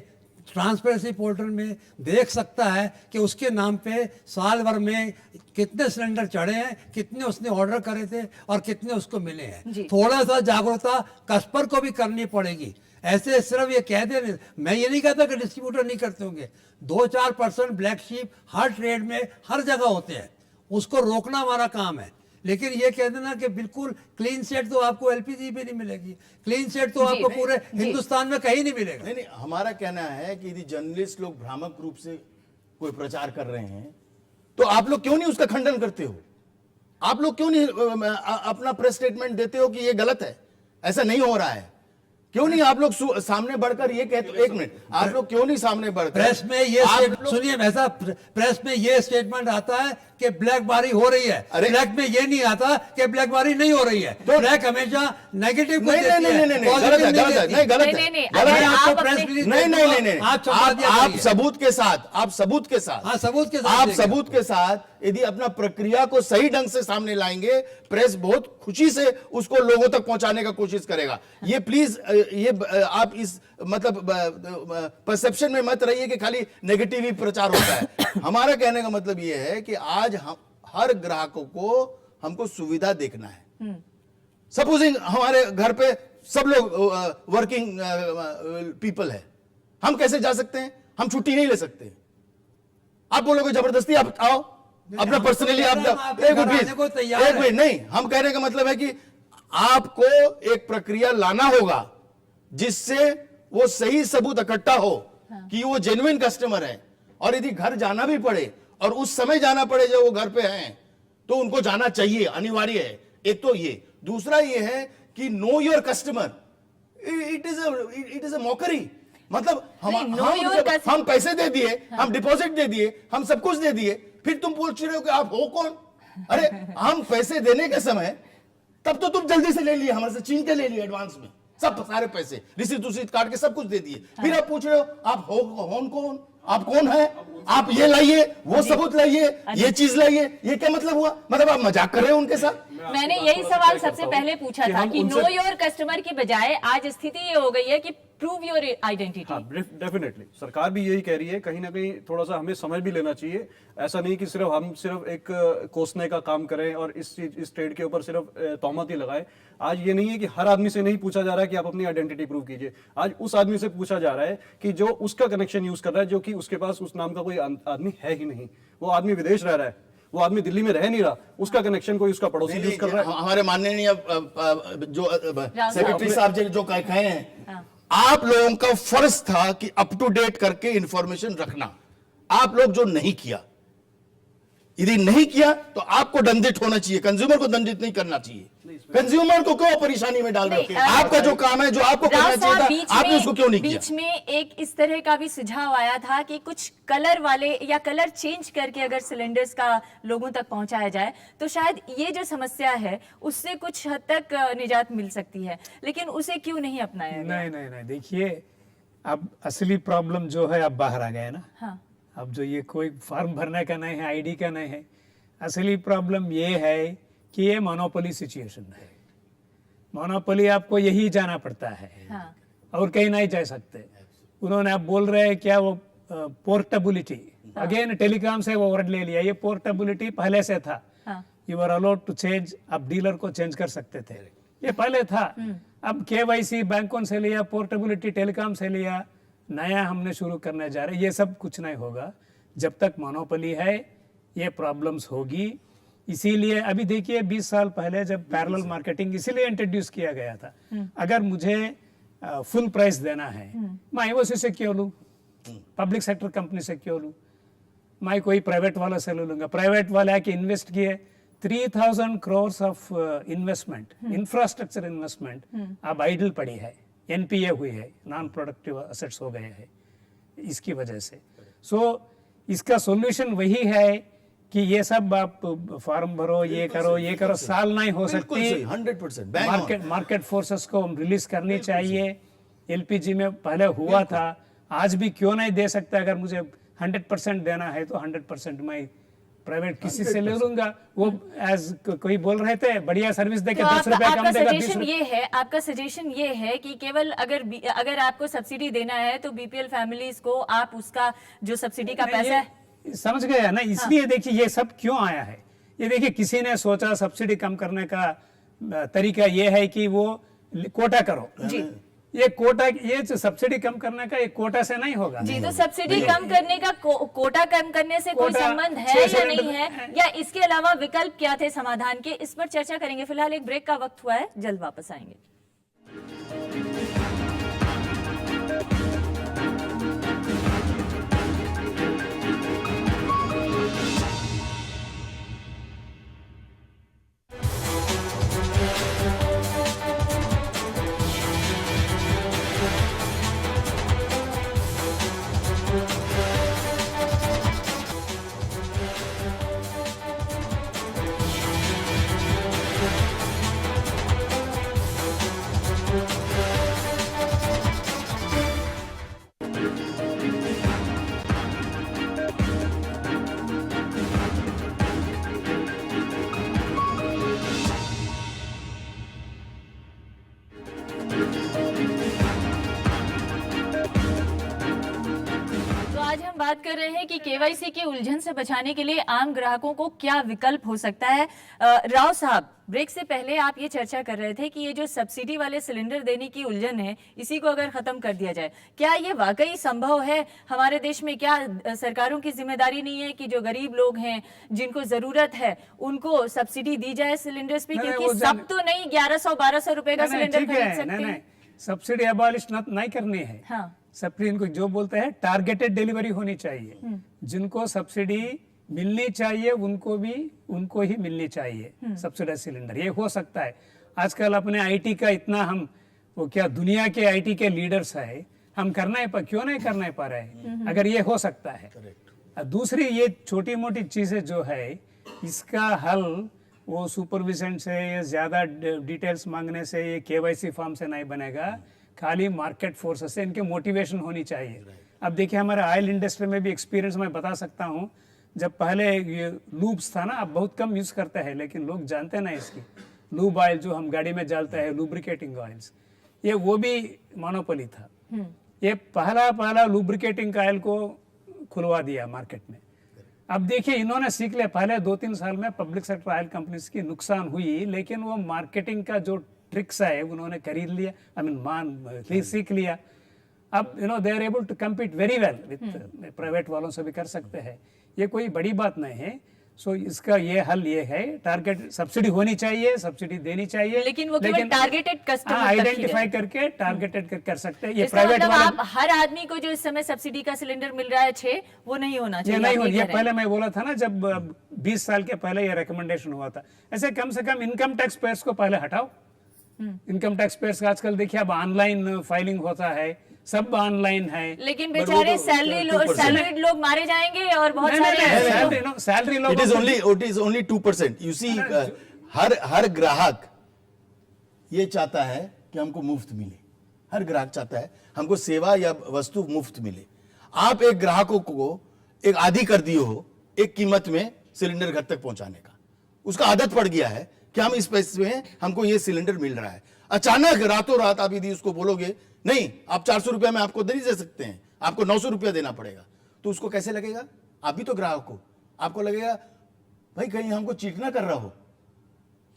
ट्रांसपेरेंसी पोर्टल में देख सकता है कि उसके नाम पे साल भर में कितने सिलेंडर चढ़े हैं, कितने उसने ऑर्डर करे थे और कितने उसको मिले हैं। थोड़ा सा जागरूकता कस्टमर को भी करनी पड़ेगी। ऐसे सिर्फ ये कह दे, मैं ये नहीं कहता कि डिस्ट्रीब्यूटर नहीं करते होंगे, 2-4% ब्लैक शीप हर ट्रेड में हर जगह होते हैं। उसको रोकना हमारा काम है। लेकिन ये कह देना कि बिल्कुल क्लीन सेट तो आपको एलपीजी पे नहीं मिलेगी, क्लीन सेट तो आपको पूरे हिंदुस्तान में कहीं नहीं मिलेगा। नहीं, हमारा कहना है कि यदि जर्नलिस्ट लोग भ्रामक रूप से कोई प्रचार कर रहे हैं तो आप लोग क्यों नहीं उसका खंडन करते हो? आप लोग क्यों नहीं अपना प्रेस स्टेटमेंट देते हो कि ये गलत है, ऐसा नहीं हो रहा है? क्यों नहीं आप लोग सामने बढ़कर ये कहते? एक मिनट, आप लोग क्यों नहीं सामने बढ़कर प्रेस में ये सुनिए, ऐसा प्रेस में ये स्टेटमेंट आता है कि ब्लैकबारी हो रही है, ब्लैक में ये नहीं आता कि ब्लैकबारी नहीं हो रही है। तो ब्लैक हमेशा नेगेटिव को देती है, पॉजिटिव नहीं देती। नहीं, गलत है, नहीं, गलत है। आप आपको अपने- प्रेस रिलीज नहीं नहीं नहीं नहीं, आप आप सबूत के साथ, आप सबूत के साथ, हाँ, सबूत के साथ आप देखिए। सबूत के साथ यदि अपना प्रक्रिया को सही ढंग से सामने लाएंगे, प्रेस बहुत खुशी से उसको लोगों तक पहुंचाने का कोशिश करेगा। ये प्लीज ये आप इस मतलब परसेप्शन में मत रहिए कि खाली नेगेटिव ही प्रचार होता है। हमारा कहने का मतलब ये है कि आज हम हर ग्राहकों को हमको सुविधा देखना है। सपोजिंग हमारे घर पे सब लोग वर्किंग पीपल है, हम कैसे जा सकते हैं? हम छुट्टी नहीं ले सकते। आप बोलोगे जबरदस्ती आप आओ, अपना पर्सनली आप एक मिनट नहीं, हम कहने का मतलब है कि आपको एक प्रक्रिया लाना होगा जिससे वो सही सबूत इकट्ठा हो कि वो जेन्युइन कस्टमर है। और यदि घर जाना भी पड़े और उस समय जाना पड़े जब वो घर पे हैं तो उनको जाना चाहिए, अनिवार्य है। एक तो ये, दूसरा ये है कि know your customer, it is a mockery. मतलब हम पैसे दे दिए, हम डिपॉजिट दे दिए, हम सब कुछ दे दिए, फिर तुम पूछ रहे हो कि आप हो कौन? अरे हम पैसे देने के समय तब तो तुम जल्दी से ले लिए, हमारे से छीन के ले लिए एडवांस में सब सारे पैसे, रिसीट उसीट काट के सब कुछ दे दिए। फिर आप पूछ रहे हो आप हो कौन? आप कौन है? आप ये लाइए, वो सबूत लाइए, ये चीज लाइए। ये क्या मतलब हुआ? मतलब आप मजाक कर रहे हो उनके साथ? मैंने यही सवाल सबसे पहले पूछा था कि नो योर कस्टमर की बजाय आज स्थिति ये हो गई है कि प्रूव योर आइडेंटिटी। हाँ, डेफिनेटली सरकार भी यही कह रही है। कहीं ना कहीं थोड़ा सा हमें समझ भी लेना चाहिए। ऐसा नहीं कि हम सिर्फ एक कोसने का काम करें और इस ट्रेड के ऊपर सिर्फ तोहमत ही लगाएं। आज ये नहीं है कि हर आदमी से नहीं पूछा जा रहा है कि आप अपनी आइडेंटिटी प्रूव कीजिए। आज उस आदमी से पूछा जा रहा है कि जो उसका कनेक्शन यूज कर रहा है, जो कि उसके पास उस नाम का कोई आदमी है ही नहीं। वो आदमी विदेश रह रहा है, वो आदमी दिल्ली में रह नहीं रहा, उसका कनेक्शन कोई उसका पड़ोसी यूज कर रहा है। हमारे माननीय जो सेक्रेटरी साहब जो कहे हैं, आप लोगों का फर्ज था कि अप टू डेट करके इंफॉर्मेशन रखना। आप लोग जो नहीं किया, यदि नहीं किया तो आपको दंडित होना चाहिए, कंज्यूमर को दंडित नहीं करना चाहिए। कंज्यूमर को क्यों परेशानी में डाल रहे हो? आपका जो काम है, जो आपको करना चाहिए था, आपने उसको क्यों नहीं किया? बीच में एक इस तरह का भी सुझाव आया था कि कुछ कलर वाले या कलर चेंज करके अगर सिलेंडर्स का लोगों तक पहुंचाया जाए तो शायद ये जो समस्या है उससे कुछ हद तक निजात मिल सकती है, लेकिन उसे क्यों नहीं अपनाया गया? नहीं, देखिए अब असली प्रॉब्लम जो है अब बाहर आ गया ना। हाँ। अब जो ये कोई फॉर्म भरने का नहीं है, आईडी का नहीं है, असली प्रॉब्लम ये है कि ये मोनोपोली सिचुएशन है। मोनोपोली आपको यही जाना पड़ता है। हाँ। और कहीं नहीं जा सकते। उन्होंने आप बोल रहे हैं क्या वो पोर्टेबिलिटी, अगेन टेलीकॉम से वो वर्ड ले लिया। ये पोर्टेबिलिटी पहले से था। You are allowed to change, आप डीलर को चेंज कर सकते थे, ये पहले था। अब केवाईसी बैंकों से लिया, पोर्टेबिलिटी टेलीकॉम से लिया, नया हमने शुरू करने जा रहे हैं। ये सब कुछ नहीं होगा जब तक मोनोपोली है, ये प्रॉब्लम्स होगी। इसीलिए अभी देखिए 20 साल पहले जब पैरेलल मार्केटिंग इसीलिए इंट्रोड्यूस किया गया था। अगर मुझे फुल प्राइस देना है, मैं आईओसी से क्यों लूं, पब्लिक सेक्टर कंपनी से क्यों लूं, मैं कोई प्राइवेट वाला से ले लूंगा। प्राइवेट वाले आके इन्वेस्ट किए 3000 crore of investment, infrastructure investment अब आइडल पड़ी है, एनपीए हुई है, नॉन प्रोडक्टिव एसेट्स हो गए हैं इसकी वजह से। सो इसका सॉल्यूशन वही है कि ये सब आप फॉर्म भरो, ये करो, साल नहीं हो सकती। 100% मार्केट फोर्सेस को रिलीज करनी चाहिए। एलपीजी में पहले हुआ था, आज भी क्यों नहीं दे सकते? अगर मुझे 100% देना है तो 100% मैं प्राइवेट किसी से ले लूंगा। वो एज कोई बोल रहे थे बढ़िया सर्विस देके 10 रुपए कम देगा, 20 रुपए। आपका सजेशन ये है कि केवल अगर आपको सब्सिडी देना है तो बीपीएल फैमिलीज को आप उसका जो सब्सिडी का पैसा है, समझ गया ना। इसलिए देखिए ये सब क्यों आया है। ये देखिए किसी ने सोचा सब्सिडी कम करने का तरीका ये है कि वो कोटा करो। जी। ये कोटा, ये सब्सिडी कम करने का एक कोटा से नहीं होगा। जी, तो सब्सिडी कम करने का कोटा कम करने से कोई कोटा संबंध है 6 या सिलेंडर नहीं है, या इसके अलावा विकल्प क्या थे समाधान के, इस पर चर्चा करेंगे। फिलहाल एक ब्रेक का वक्त हुआ है, जल्द वापस आएंगे। बात कर रहे हैं कि केवाईसी की उलझन से बचाने के लिए आम ग्राहकों को क्या विकल्प हो सकता है। राव साहब, ब्रेक से पहले आप ये चर्चा कर रहे थे कि ये जो सब्सिडी वाले सिलेंडर देने की उलझन है, इसी को अगर खत्म कर दिया जाए, क्या ये वाकई संभव है हमारे देश में? क्या सरकारों की जिम्मेदारी नहीं है कि जो गरीब लोग हैं, जिनको जरूरत है, उनको सब्सिडी दी जाए सिलेंडर्स पे? क्योंकि सब तो नहीं 1100-1200 रुपए का सिलेंडर खरीद सकते हैं। सब्सिडी अबॉलिश नहीं करनी है। हाँ। सब्सिडी इनको जो बोलते हैं टारगेटेड डिलीवरी होनी चाहिए। जिनको सब्सिडी मिलनी चाहिए उनको ही मिलनी चाहिए सब्सिडाइज सिलेंडर। ये हो सकता है। आजकल अपने आईटी का इतना हम दुनिया के आईटी के लीडर्स है, हम क्यों नहीं करना पा रहे हैं, अगर ये हो सकता है। दूसरी ये छोटी मोटी चीजें जो है, इसका हल वो सुपरविजन से, ज्यादा डिटेल्स मांगने से, ये केवाईसी फॉर्म से नहीं बनेगा। खाली मार्केट फोर्स से इनके मोटिवेशन होनी चाहिए। अब देखिए, हमारे ऑयल इंडस्ट्री में भी एक्सपीरियंस मैं बता सकता हूँ। जब पहले ये लूब्स था ना, अब बहुत कम यूज करते हैं, लेकिन लोग जानते ना इसकी। लूब ऑयल जो हम गाड़ी में डालते हैं, लुब्रिकेटिंग ऑयल्स, ये वो भी मोनोपोली था। ये पहला लुब्रिकेटिंग ऑयल को खुलवा दिया मार्केट में। अब देखिए, इन्होंने सीख लिया। पहले 2-3 साल में पब्लिक सेक्टर ऑयल कंपनीज की नुकसान हुई, लेकिन वो मार्केटिंग का जो ट्रिक्स है उन्होंने खरीद लिया, सीख लिया। अब they are able to compete very well with private वालों से भी कर सकते हैं। ये कोई बड़ी बात नहीं है। सो इसका ये हल ये है, टारगेट सब्सिडी होनी चाहिए, सब्सिडी देनी चाहिए, लेकिन वो केवल टारगेटेड कस्टमर आइडेंटिफाई करके टारगेटेड कर सकते हैं। ये प्राइवेट वाले, आप हर आदमी को जो इस समय सब्सिडी का सिलेंडर मिल रहा है 6, वो नहीं होना चाहिए। नहीं होना। ये पहले मैं बोला था ना, जब 20 साल के पहले ये रिकमेंडेशन हुआ था। ऐसे कम से कम इनकम टैक्स पेयर्स को पहले हटाओ। इनकम टैक्स पेयर्स का आजकल देखिए, अब ऑनलाइन फाइलिंग होता है, सब ऑनलाइन है। लेकिन बेचारे सैलरीड लोग मारे जाएंगे और बहुत सारे सैलरी लोग। It is only 2%। You see, हर ग्राहक ये चाहता है कि हमको मुफ्त मिले। हर ग्राहक चाहता है हमको सेवा या वस्तु मुफ्त मिले। आप एक ग्राहकों को एक आदी कर दिए हो एक कीमत में सिलेंडर घर तक पहुंचाने का, उसका आदत पड़ गया है कि हम इस पैसे में हमको ये सिलेंडर मिल रहा है। अचानक रातों रात आप यदि उसको बोलोगे नहीं, आप 400 रुपया में आपको नहीं दे सकते हैं, आपको 900 रुपया देना पड़ेगा, तो उसको कैसे लगेगा? आप भी तो ग्राहक हो, आपको लगेगा भाई कहीं हमको चीट ना कर रहा हो,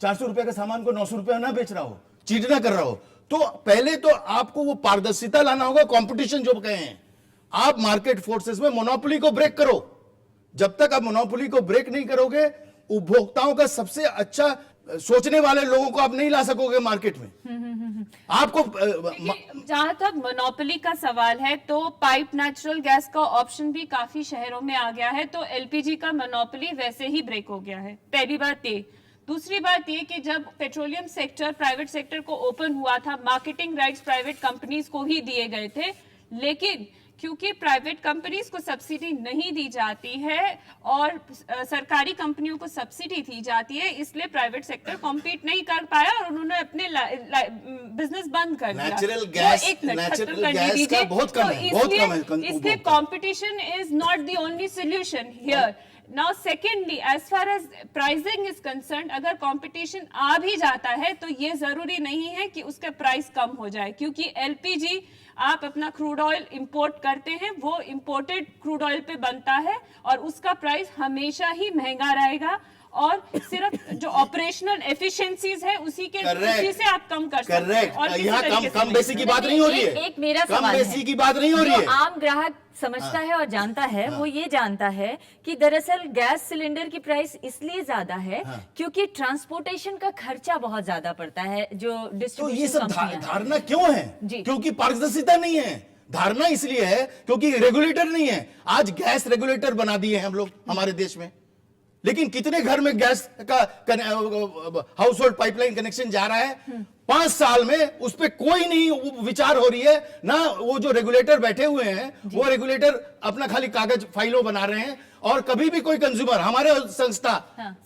400 रुपया के सामान को 900 रुपया ना बेच रहा हो, चीट ना कर रहा हो। तो पहले तो आपको वो पारदर्शिता लाना होगा। कंपटीशन जो कहे हैं, आप मार्केट फोर्सेस में मोनोपोली को ब्रेक करो। जब तक आप मोनोपोली को ब्रेक नहीं करोगे, उपभोक्ताओं का सबसे अच्छा सोचने वाले लोगों को आप नहीं ला सकोगे मार्केट में। आपको जहां तक मोनोपोली का सवाल है, तो पाइप नेचुरल गैस का ऑप्शन भी काफी शहरों में आ गया है, तो एलपीजी का मोनोपोली वैसे ही ब्रेक हो गया है। पहली बात ये। दूसरी बात ये कि जब पेट्रोलियम सेक्टर प्राइवेट सेक्टर को ओपन हुआ था, मार्केटिंग राइट्स प्राइवेट कंपनीज को ही दिए गए थे, लेकिन क्योंकि प्राइवेट कंपनीज को सब्सिडी नहीं दी जाती है और सरकारी कंपनियों को सब्सिडी दी जाती है, इसलिए प्राइवेट सेक्टर कॉम्पीट नहीं कर पाया और उन्होंने अपने बिजनेस बंद कर दिया। नेचुरल गैस का बहुत कम है, इसलिए competition is not the only solution here. Now secondly, as far as pricing is concerned, अगर कंपटीशन आ भी जाता है तो ये जरूरी नहीं है कि उसका प्राइस कम हो जाए, क्योंकि एलपीजी आप अपना क्रूड ऑयल इंपोर्ट करते हैं, वो इंपोर्टेड क्रूड ऑयल पे बनता है और उसका प्राइस हमेशा ही महंगा रहेगा। और सिर्फ जो ऑपरेशनल एफिशिएंसीज है उसी से आप कम कर सकते हैं। करेक्ट, और किसी यहाँ तरीके से कम नहीं। बेसी की बात नहीं हो रही है। एक मेरा कम सवाल बेसी है, की बात नहीं हो रही जो है। आम ग्राहक समझता है और जानता है वो ये जानता है कि दरअसल गैस सिलेंडर की प्राइस इसलिए ज्यादा है क्योंकि ट्रांसपोर्टेशन का खर्चा बहुत ज्यादा पड़ता है जो तो ये डिस्ट्रीब्यूशन सब कंपनियां हैं। धारणा क्यों है? जी। क्योंकि पारदर्शिता नहीं है। धारणा इसलिए है क्योंकि रेगुलेटर नहीं है। आज गैस रेगुलेटर बना दिए हैं हम लोग हमारे देश में, लेकिन कितने घर में गैस का हाउस होल्ड पाइपलाइन कनेक्शन जा रहा है? 5 साल में उस पर कोई नहीं विचार हो रही है ना। वो जो रेगुलेटर बैठे हुए हैं वो रेगुलेटर अपना खाली कागज फाइलों बना रहे हैं। और कभी भी कोई कंज्यूमर, हमारे संस्था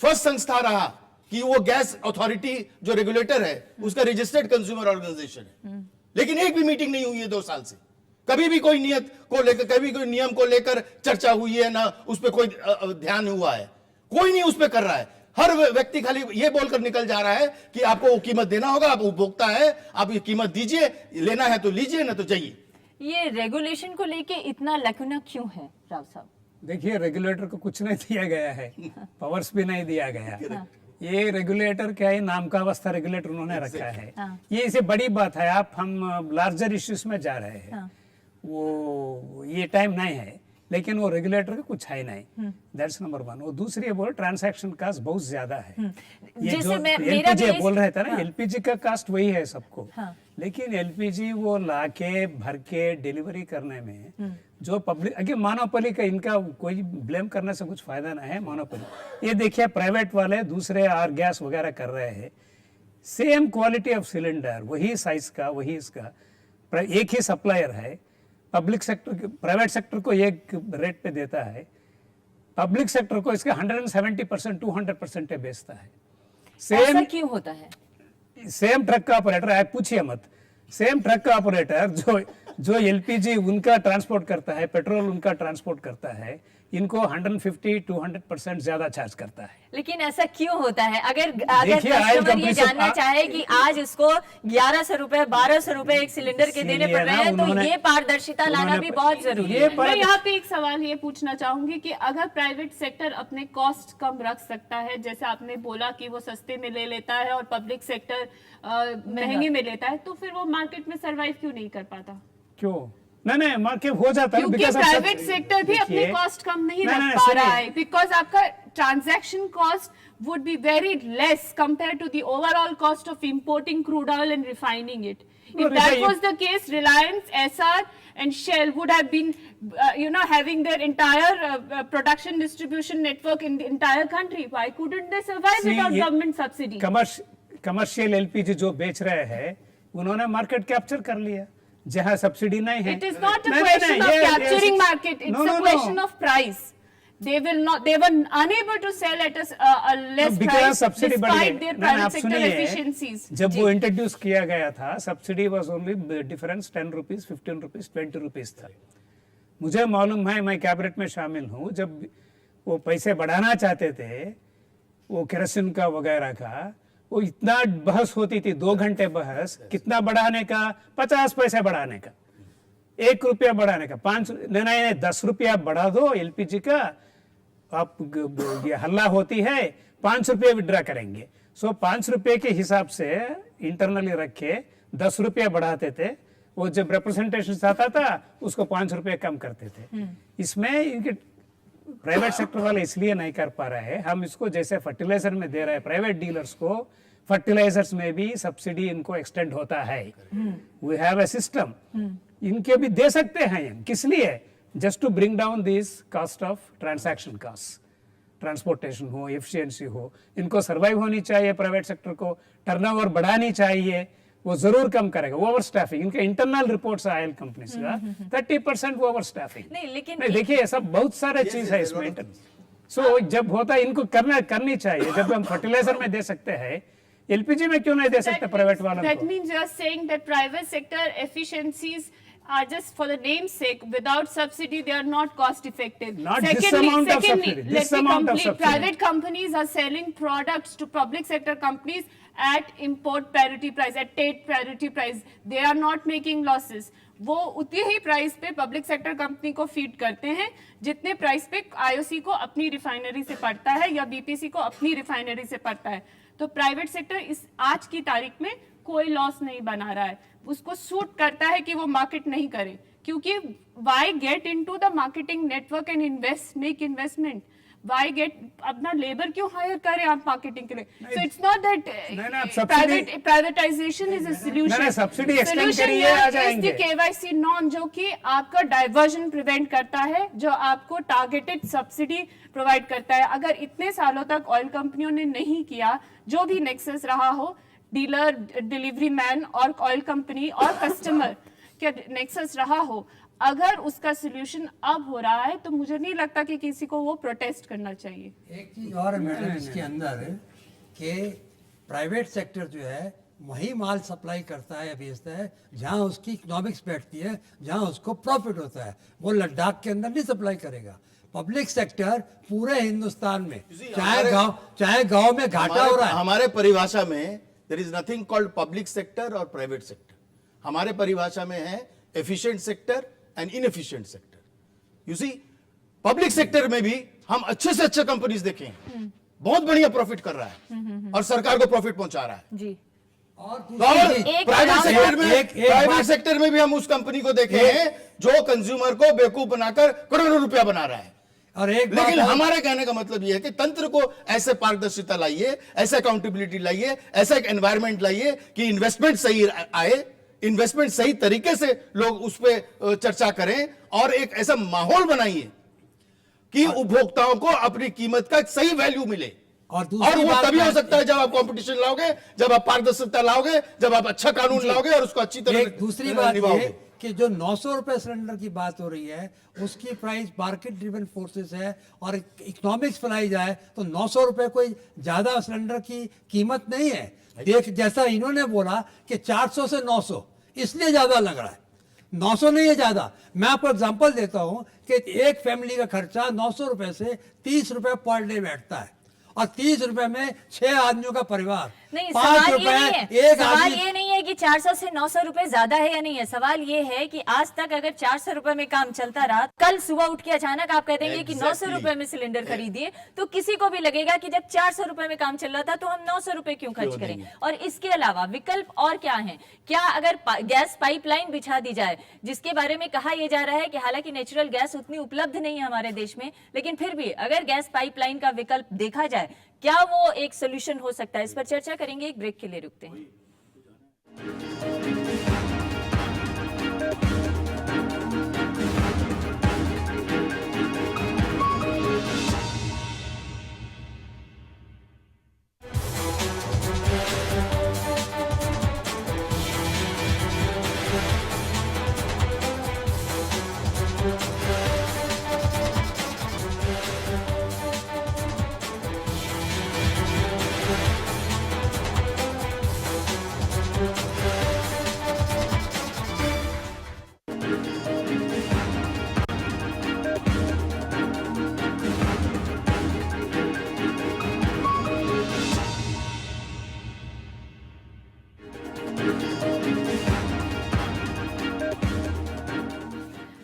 फर्स्ट संस्था रहा कि वो गैस अथॉरिटी जो रेगुलेटर है उसका रजिस्टर्ड कंज्यूमर ऑर्गेनाइजेशन है, लेकिन एक भी मीटिंग नहीं हुई है 2 साल से। कभी भी कोई नियत को लेकर, कभी कोई नियम को लेकर चर्चा हुई है ना, उस पर कोई ध्यान हुआ है। कोई नहीं उस पर कर रहा है। हर व्यक्ति खाली ये बोलकर निकल जा रहा है कि आपको वो कीमत देना होगा, आप उपभोक्ता है, आप ये कीमत दीजिए, लेना है तो लीजिए, ना तो जाइए। ये रेगुलेशन को लेके इतना लकुना क्यों है राव साहब? देखिए, रेगुलेटर को कुछ नहीं दिया गया है, पावर्स भी नहीं दिया गया। ये रेगुलेटर क्या है, नाम का अवस्था रेगुलेटर उन्होंने रखा है। ये इसे बड़ी बात है। हम लार्जर इश्यूज में जा रहे हैं। वो ये टाइम नहीं है, लेकिन वो रेगुलेटर का कुछ है नहीं। That's number 1। वो दूसरी बोल ट्रांसैक्शन कास्ट बहुत ज्यादा है। ये जैसे जो मेरा एलपीजी भी बोल रहे थे ना, एलपीजी का कास्ट वही है सबको। लेकिन एलपीजी वो लाके भर के डिलीवरी करने में जो पब्लिक, अगे मोनोपोली का, इनका कोई ब्लेम करने से कुछ फायदा नहीं है। मोनोपोली ये देखिए, प्राइवेट वाले दूसरे आर गैस वगैरह कर रहे हैं, सेम क्वालिटी ऑफ सिलेंडर, वही साइज का, वही इसका, एक ही सप्लायर है। पब्लिक सेक्टर, प्राइवेट सेक्टर को एक रेट पे देता है, पब्लिक सेक्टर को इसका 170% 200% बेचता है। ऐसा क्यों होता है? सेम ट्रक का ऑपरेटर, आप पूछिए मत, सेम ट्रक का ऑपरेटर जो एलपीजी उनका ट्रांसपोर्ट करता है, पेट्रोल उनका ट्रांसपोर्ट करता है, इनको 150-200% ज्यादा चार्ज करता है। लेकिन ऐसा क्यों होता है? अगर देखिए, ऑयल कस्टमर ये कंपनी से जानना चाहे कि आज इसको 1100 रुपए 1200 रुपए एक सिलेंडर के देने पड़ रहे हैं, तो ये पारदर्शिता लाना भी बहुत जरूरी है। मैं यहाँ पे एक सवाल ये पूछना चाहूंगी कि अगर प्राइवेट सेक्टर अपने कॉस्ट कम रख सकता है, जैसे आपने बोला कि वो सस्ते में ले लेता है और पब्लिक सेक्टर महंगे में लेता है, तो फिर वो मार्केट में सरवाइव क्यों नहीं कर पाता? क्यों? नहीं, मार्केट हो जाता है, क्योंकि प्राइवेट सेक्टर भी अपनी कॉस्ट कम नहीं रख पा रहा है, बिकॉज आपका transaction cost would be very less compared to the overall cost of importing crude oil and refining it. If that was the case, Reliance, Essar and Shell would have been, having their entire production distribution network in the entire country. Why couldn't they survive without government subsidy? Commercial LPG जो बेच रहे हैं, उन्होंने market capture कर लिया जहां subsidy नहीं है। It is not a question of capturing market. It's a question of price. They were unable to sell at a less price despite their private sector efficiencies. जब वो इंट्रोड्यूस किया गया था, subsidy was only difference 10 rupees, 15 rupees, 20 rupees था। मुझे मालूम है, मैं कैबिनेट में शामिल हूँ, जब वो पैसे बढ़ाना चाहते थे, वो केरोसिन का वगैरह का, वो इतना बहस होती थी, 2 घंटे बहस, कितना बढ़ाने का, 50 पैसे बढ़ाने का, 1 रुपया बढ़ाने का, 5 नहीं 10 रुपया बढ़ा दो एलपीजी का, आप ये हल्ला होती है, 5 रुपये विड्रा करेंगे। सो 5 रुपये के हिसाब से इंटरनली रख के 10 रुपया बढ़ाते थे। वो जब रिप्रेजेंटेशन आता था उसको 5 रुपये कम करते थे। इसमें इनके प्राइवेट सेक्टर वाले इसलिए नहीं कर पा रहे हैं। हम इसको जैसे फर्टिलाइजर में दे रहे हैं प्राइवेट डीलर्स को, फर्टिलाइजर्स में भी सब्सिडी इनको एक्सटेंड होता है। वी हैव अ सिस्टम, इनके भी दे सकते हैं हम। किस लिए? Just to bring down this cost of transaction cost, transportation हो, एफिशिएंसी हो, इनको सर्वाइव होनी चाहिए। प्राइवेट सेक्टर को टर्नओवर बढ़ानी चाहिए, वो जरूर कम करेगा। ओवर स्टाफिंग, इनके इंटरनल रिपोर्ट्स ऑयल कंपनीज का 30% ओवर स्टाफिंग। नहीं, लेकिन देखिए ऐसा बहुत सारे चीज है इसमें। सो जब होता है इनको करनी चाहिए। जब हम फर्टिलाइजर में दे सकते हैं, एलपीजी में क्यों नहीं दे सकते प्राइवेट वालों को? That means you are saying that private sector efficiencies are just for the name's sake. Without subsidy, they are not cost effective. Not this amount of subsidy. This amount of subsidy. Private companies are selling products to public sector companies at import parity price, at trade parity price. They are not making losses. वो उतनी ही price पे public sector company को feed करते हैं जितने price पे IOC को अपनी रिफाइनरी से पड़ता है या बीपीसी को अपनी रिफाइनरी से पड़ता है। तो प्राइवेट सेक्टर इस आज की तारीख में कोई लॉस नहीं बना रहा है, उसको सूट करता है कि वो मार्केट नहीं करे, क्योंकि why get into the marketing network and make investment, why get अपना लेबर क्यों हायर करें आप मार्केटिंग के लिए? So it's not that privatization is a solution. Subsidy extend करिए, आ जाएंगे। केवाईसी नॉर्म जो कि आपका डाइवर्जन प्रिवेंट करता है, जो आपको टारगेटेड सब्सिडी प्रोवाइड करता है। अगर इतने सालों तक ऑयल कंपनियों ने नहीं किया, जो भी नेक्सस रहा हो, डीलर, डिलीवरी मैन और ऑयल कंपनी और कस्टमर क्या नेक्सस रहा हो, अगर उसका सोल्यूशन अब हो रहा है तो मुझे नहीं लगता कि किसी को वो प्रोटेस्ट करना चाहिए। एक चीज और है मैडम इसके अंदर कि प्राइवेट सेक्टर जो है वही माल सप्लाई करता है या बेचता है जहां उसकी इकोनॉमिक्स बैठती है, जहां उसको प्रॉफिट होता है। वो लद्दाख के अंदर नहीं सप्लाई करेगा। पब्लिक सेक्टर पूरे हिंदुस्तान में, चाहे गांव में घाटा हो रहा है। हमारे परिभाषा में there is nothing called public sector और प्राइवेट सेक्टर। हमारे परिभाषा में है efficient sector and inefficient sector. You see, public sector में भी हम अच्छे से अच्छे कंपनीज देखें, बहुत बढ़िया प्रॉफिट कर रहा है और सरकार को प्रॉफिट पहुंचा रहा है। जी। और प्राइवेट सेक्टर में भी हम उस कंपनी को देखे हैं जो कंज्यूमर को बेवकूफ बनाकर करोड़ों रुपया बना रहा है। और एक लेकिन हमारे कहने का मतलब यह है कि तंत्र को ऐसे पारदर्शिता लाइए, ऐसे अकाउंटेबिलिटी लाइए, ऐसा एक एनवायरमेंट लाइए कि इन्वेस्टमेंट सही आए, इन्वेस्टमेंट सही तरीके से लोग उस पर चर्चा करें और एक ऐसा माहौल बनाइए कि उपभोक्ताओं को अपनी कीमत का सही वैल्यू मिले। और वो तभी हो सकता है जब आप कंपटीशन लाओगे, जब आप पारदर्शिता लाओगे, जब आप अच्छा कानून लाओगे और उसको अच्छी तरह दूसरी बात ये कि जो 900 रुपए सिलेंडर की बात हो रही है उसकी प्राइस मार्केट ड्रिवन फोर्सेस है और इकोनॉमिक्स फैलाई जाए तो 900 रुपए कोई ज्यादा सिलेंडर की कीमत नहीं है। देख, जैसा इन्होंने बोला कि 400 से 900 इसलिए ज्यादा लग रहा है, 900 नहीं है ज्यादा। मैं आपको एग्जांपल देता हूं कि एक फैमिली का खर्चा 900 रुपए से 30 रुपए पर डे बैठता है और 30 रुपए में 6 आदमियों का परिवार, नहीं, 5 सवाल ये नहीं है, एक सवाल आदमी। ये नहीं है कि 400 से 900 रुपए ज्यादा है या नहीं है। सवाल ये है कि आज तक अगर 400 रुपए में काम चलता रहा, कल सुबह उठ के अचानक आप कह देंगे कि 900 रुपए में सिलेंडर खरीदिए, तो किसी को भी लगेगा कि जब 400 रुपए में काम चल रहा था तो हम 900 रुपए क्यों खर्च करें। और इसके अलावा विकल्प और क्या है? क्या अगर गैस पाइपलाइन बिछा दी जाए, जिसके बारे में कहा यह जा रहा है कि हालांकि नेचुरल गैस उतनी उपलब्ध नहीं है हमारे देश में, लेकिन फिर भी अगर गैस पाइपलाइन का विकल्प देखा जाए, क्या वो एक सोल्यूशन हो सकता है? इस पर चर्चा करेंगे, एक ब्रेक के लिए रुकते हैं।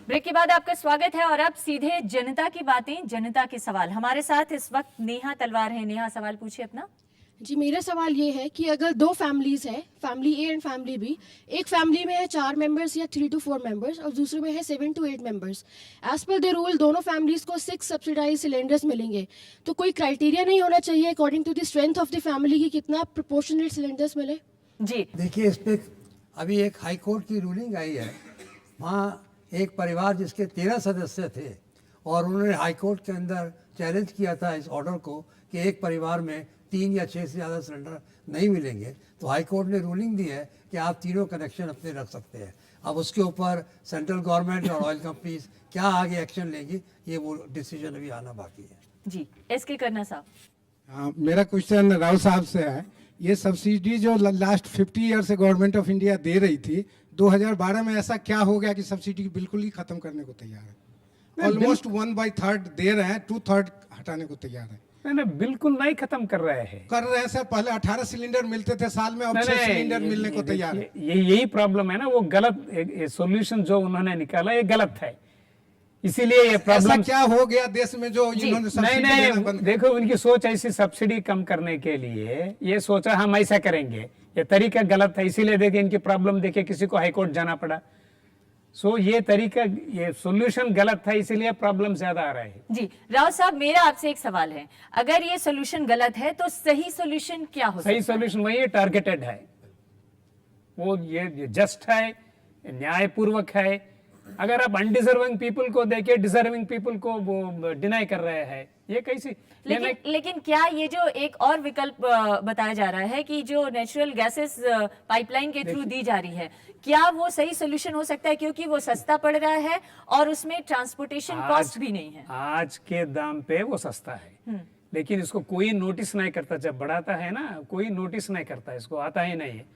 ब्रेक के बाद आपका स्वागत है और अब सीधे जनता की बातें, जनता के सवाल। हमारे साथ इस वक्त नेहा तलवार है। नेहा, सवाल पूछिए अपना। जी, मेरा सवाल ये है कि अगर दो फैमिलीज है, family A and family B, एक फैमिली में है 4 मेंबर्स या 3 to 4 मेंबर्स और दूसरे में है 7 to 8 members, as per the rule दोनों फैमिलीज को 6 सब्सिडाइज सिलेंडर्स मिलेंगे, तो कोई क्राइटेरिया नहीं होना चाहिए according to the strength of the family की कितना प्रोपोर्शनेट सिलेंडर्स मिले? जी देखिए, इस पे अभी एक हाई कोर्ट की रूलिंग आई है। वहाँ एक परिवार जिसके 13 सदस्य थे और उन्होंने हाई कोर्ट के अंदर चैलेंज किया था इस ऑर्डर को कि एक परिवार में 3 या 6 से ज़्यादा सिलेंडर नहीं मिलेंगे, तो हाई कोर्ट ने रूलिंग दी है कि आप तीनों कनेक्शन अपने रख सकते हैं। अब उसके ऊपर सेंट्रल गवर्नमेंट और ऑयल कंपनीज क्या आगे एक्शन लेंगी, ये वो डिसीजन अभी आना बाकी है। जी, एसके करना साहब। हाँ, मेरा क्वेश्चन राव साहब से है। ये सब्सिडी जो लास्ट 50 ईयर से गवर्नमेंट ऑफ इंडिया दे रही थी, 2012 में ऐसा क्या हो गया कि सब्सिडी बिल्कुल ही खत्म करने को तैयार है? ऑलमोस्ट 1/3 दे रहे हैं, 2/3 हटाने को तैयार है। नहीं, बिल्कुल नहीं खत्म कर रहे हैं। कर रहे हैं सर, पहले 18 सिलेंडर मिलते थे साल में, अब 6 सिलेंडर मिलने को तैयार है। यही प्रॉब्लम है ना, वो गलत सॉल्यूशन जो उन्होंने निकाला ये गलत है, इसीलिए ये ऐसा प्रॉब्लम। क्या हो गया देश में जो इन्होंने सब्सिडी नहीं देना बंद? देखो, उनकी सोच ऐसी सब्सिडी कम करने के लिए ये सोचा हम ऐसा करेंगे, ये तरीका गलत है, इसीलिए देखिए इनकी प्रॉब्लम देखिए, किसी को हाईकोर्ट जाना पड़ा। सो ये तरीका, ये सॉल्यूशन गलत था, इसीलिए प्रॉब्लम ज्यादा आ रहा है। जी राव साहब, मेरा आपसे एक सवाल है, अगर ये सोल्यूशन गलत है तो सही सोल्यूशन क्या हो सकता सही है? सॉल्यूशन वही है, टारगेटेड है, वो ये जस्ट है, न्यायपूर्वक है। अगर आप अनडिजर्विंग पीपल को देके डिजर्विंग पीपल को वो डिनाई कर रहे हैं, ये कैसी? लेकिन क्या ये जो एक और विकल्प बताया जा रहा है कि जो नेचुरल गैसेस पाइपलाइन के थ्रू दी जा रही है, क्या वो सही सोल्यूशन हो सकता है, क्योंकि वो सस्ता पड़ रहा है और उसमें ट्रांसपोर्टेशन कॉस्ट भी नहीं है? आज के दाम पे वो सस्ता है, लेकिन इसको कोई नोटिस नहीं करता। जब बढ़ाता है ना, कोई नोटिस नहीं करता, इसको आता ही नहीं है।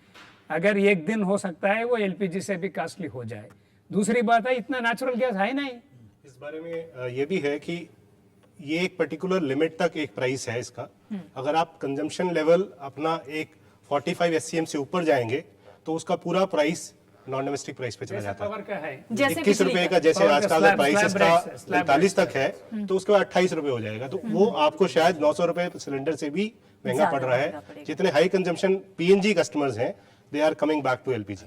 अगर एक दिन हो सकता है वो एलपीजी से भी कॉस्टली हो जाए। दूसरी बात है, इतना नेचुरल गैस है नहीं। इस बारे में ये भी है कि ये एक पर्टिकुलर लिमिट तक एक प्राइस है इसका। अगर आप कंजम्पशन लेवल अपना एक 45 SCM से ऊपर जाएंगे तो उसका पूरा प्राइस नॉन डोमेस्टिक प्राइस पे चला जाता है। पावर का है, जैसे 21 रुपए का, जैसे Power का आजकल slab प्राइस rate, इसका slab 45 तक है, तो उसके बाद 28 रुपए हो जाएगा। तो वो आपको शायद 900 रुपए सिलेंडर से भी महंगा पड़ रहा महंगा है। पड़ेगा। जितने हाई कंजम्पशन PNG कस्टमर्स हैं, they are coming back to LPG।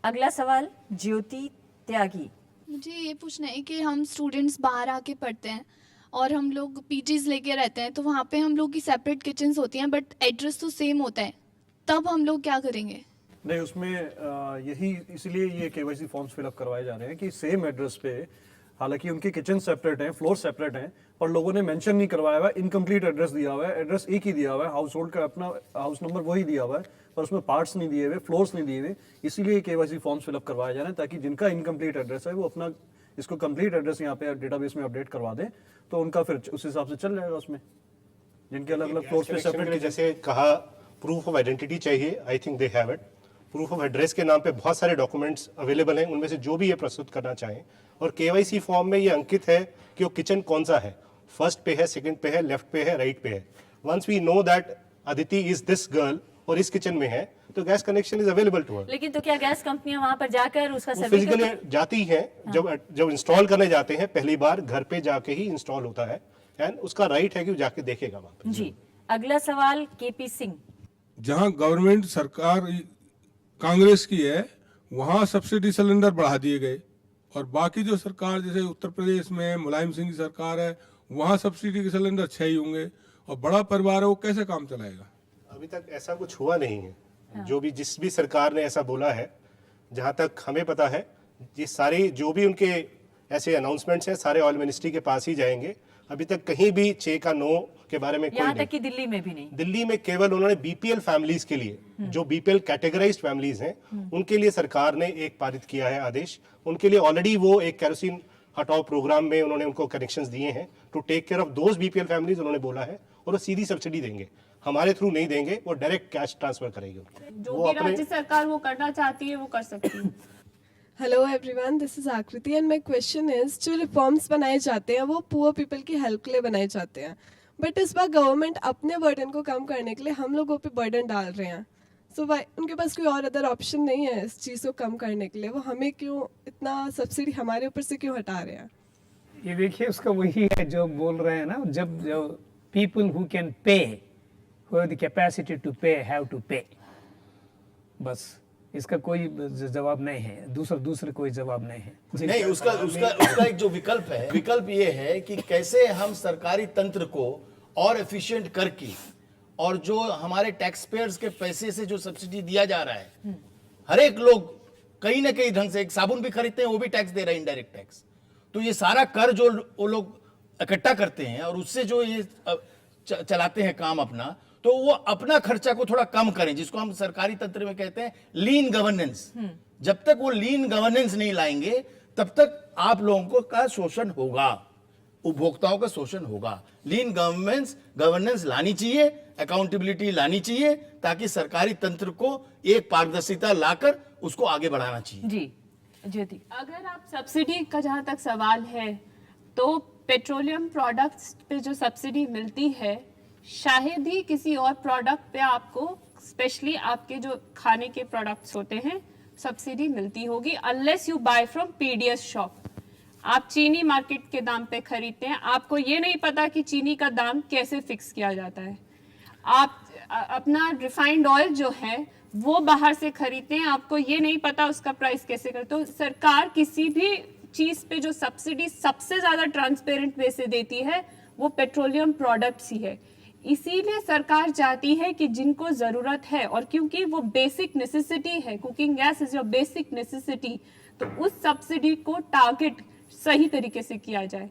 अगला सवाल ज्योति त्यागी। मुझे ये पूछना है कि हम स्टूडेंट्स बाहर आके पढ़ते हैं और हम लोग पीजीज लेके रहते हैं, तो वहाँ पे हम लोग की सेपरेट किचन्स होती हैं, बट एड्रेस तो सेम होता है, तब हम लोग क्या करेंगे? नहीं, उसमें यही इसलिए ये केवाईसी फॉर्म्स फिलअप करवाए जा रहे हैं कि सेम एड्रेस पे, हालांकि उनके किचन सेपरेट हैं, फ्लोर सेपरेट हैं, पर लोगों ने मेंशन नहीं करवाया हुआ, इनकम्प्लीट एड्रेस दिया हुआ है। एड्रेस एक ही दिया हुआ है, हाउस होल्ड का अपना हाउस नंबर वही दिया हुआ है, पर उसमें पार्ट्स नहीं दिए हुए, फ्लोर्स नहीं दिए हुए। इसीलिए केवाईसी फॉर्म्स फिलअप करवाए जा रहे हैं, ताकि जिनका इनकम्प्लीट एड्रेस है वो अपना इसको कंप्लीट एड्रेस यहाँ पे डेटाबेस में अपडेट करवा दें, तो उनका फिर उस हिसाब से चल जाएगा। उसमें जिनके अलग अलग फ्लोर्स पे सेपरेट, जैसे कहा प्रूफ ऑफ आइडेंटिटी चाहिए, I think they have it. Proof of address के नाम पे बहुत सारे डॉक्यूमेंट्स अवेलेबल हैं, उनमें से जो भी ये प्रस्तुत करना चाहें। और केवाईसी फॉर्म में ये अंकित है कि वो किचन कौन सा है, फर्स्ट पे है, सेकंड पे है, लेफ्ट पे है, राइट पे है। Once we know that Aditi is this girl और इस किचन में है, तो gas connection is available to her. लेकिन तो क्या गैस कंपनियां वहां पर जाकर उसका सर्वे फिजिकली जाती हैं, जब इंस्टॉल करने जाते हैं पहली बार घर पे जाके ही इंस्टॉल होता है, एंड उसका राइट है कि वो जाके देखेगा वहां पे। जी अगला सवाल केपी सिंह। जहां गवर्नमेंट सरकार कांग्रेस की है वहां सब्सिडी सिलेंडर बढ़ा दिए गए, और बाकी जो सरकार जैसे उत्तर प्रदेश में मुलायम सिंह की सरकार है वहां सब्सिडी के सिलेंडर 6 ही होंगे, और बड़ा परिवार है वो कैसे काम चलाएगा? अभी तक ऐसा कुछ हुआ नहीं है। जो भी जिस भी सरकार ने ऐसा बोला है, जहां तक हमें पता है, ये सारे जो भी उनके ऐसे अनाउंसमेंट्स हैं सारे ऑयल मिनिस्ट्री के पास ही जाएंगे। अभी तक कहीं भी 6 का 9 के बारे में कोई यहाँ नहीं। तक कि दिल्ली में भी नहीं। दिल्ली में केवल उन्होंने बीपीएल फैमिलीज के लिए, जो बीपीएल कैटेगराइज्ड फैमिलीज हैं, उनके लिए सरकार ने एक पारित किया है आदेश। उनके लिए ऑलरेडी वो एक केरोसिन हटाओ प्रोग्राम में उन्होंने उनको कनेक्शंस दिए हैं to take care of those BPL families, उन्होंने बोला है। और वो सीधी सब्सिडी देंगे, हमारे थ्रू नहीं देंगे, वो डायरेक्ट कैश ट्रांसफर करेंगे। जो वो भी अपने राज्य सरकार वो करना चाहती है वो कर सकती है। हेलो एवरीवन, दिस इज आकृति एंड माय क्वेश्चन इज, जो रिफॉर्म्स बनाए जाते हैं वो पुअर पीपल की हेल्प के लिए बनाए जाते हैं, बट इस बार गवर्नमेंट अपने बर्डन को कम करने के लिए हम लोगों पे बर्डन डाल रहे हैं। सो उनके पास कोई और अदर ऑप्शन नहीं है इस चीज़ को कम करने के लिए, वो हमें क्यों इतना सब्सिडी हमारे ऊपर से क्यों हटा रहे हैं? ये देखिए उसका वही है जो बोल रहे हैं ना, जब जो people who can pay, who have the capacity to pay, have to pay. बस इसका कोई जवाब नहीं है, दूसरे कोई जवाब नहीं है। नहीं, उसका एक जो विकल्प है, विकल्प ये है कि कैसे हम सरकारी तंत्र को और एफिशिएंट करके, और जो हमारे टैक्स पेयर्स के पैसे से जो सब्सिडी दिया जा रहा है, हर एक लोग कहीं ना कहीं ढंग से, एक साबुन भी खरीदते हैं वो भी टैक्स दे रहे हैं, इनडायरेक्ट टैक्स। तो ये सारा कर जो वो लोग इकट्ठा करते हैं और उससे जो ये चलाते हैं काम अपना, तो वो अपना खर्चा को थोड़ा कम करें, जिसको हम सरकारी तंत्र में कहते हैं लीन गवर्नेंस। जब तक वो लीन गवर्नेंस नहीं लाएंगे तब तक आप लोगों का शोषण होगा, उपभोक्ताओं का शोषण होगा। लीन गवर्नेंस लानी चाहिए, अकाउंटेबिलिटी लानी चाहिए, ताकि सरकारी तंत्र को एक पारदर्शिता लाकर उसको आगे बढ़ाना चाहिए। जी ज्योति। अगर आप सब्सिडी का जहां तक सवाल है, तो पेट्रोलियम प्रोडक्ट्स पे जो सब्सिडी मिलती है, शायद ही किसी और प्रोडक्ट पे आपको, स्पेशली आपके जो खाने के प्रोडक्ट्स होते हैं, सब्सिडी मिलती होगी, unless you buy from PDS shop. आप चीनी मार्केट के दाम पे खरीदते हैं, आपको ये नहीं पता कि चीनी का दाम कैसे फिक्स किया जाता है। आप अपना रिफाइंड ऑयल जो है वो बाहर से खरीदते हैं, आपको ये नहीं पता उसका प्राइस कैसे कर। तो सरकार किसी भी चीज पे जो सब्सिडी सबसे ज्यादा ट्रांसपेरेंट वे से देती है वो पेट्रोलियम प्रोडक्ट्स ही है। इसीलिए सरकार चाहती है कि जिनको जरूरत है, और क्योंकि वो बेसिक नेसेसिटी है, cooking gas is your basic necessity, तो उस सब्सिडी को टारगेट सही तरीके से किया जाए।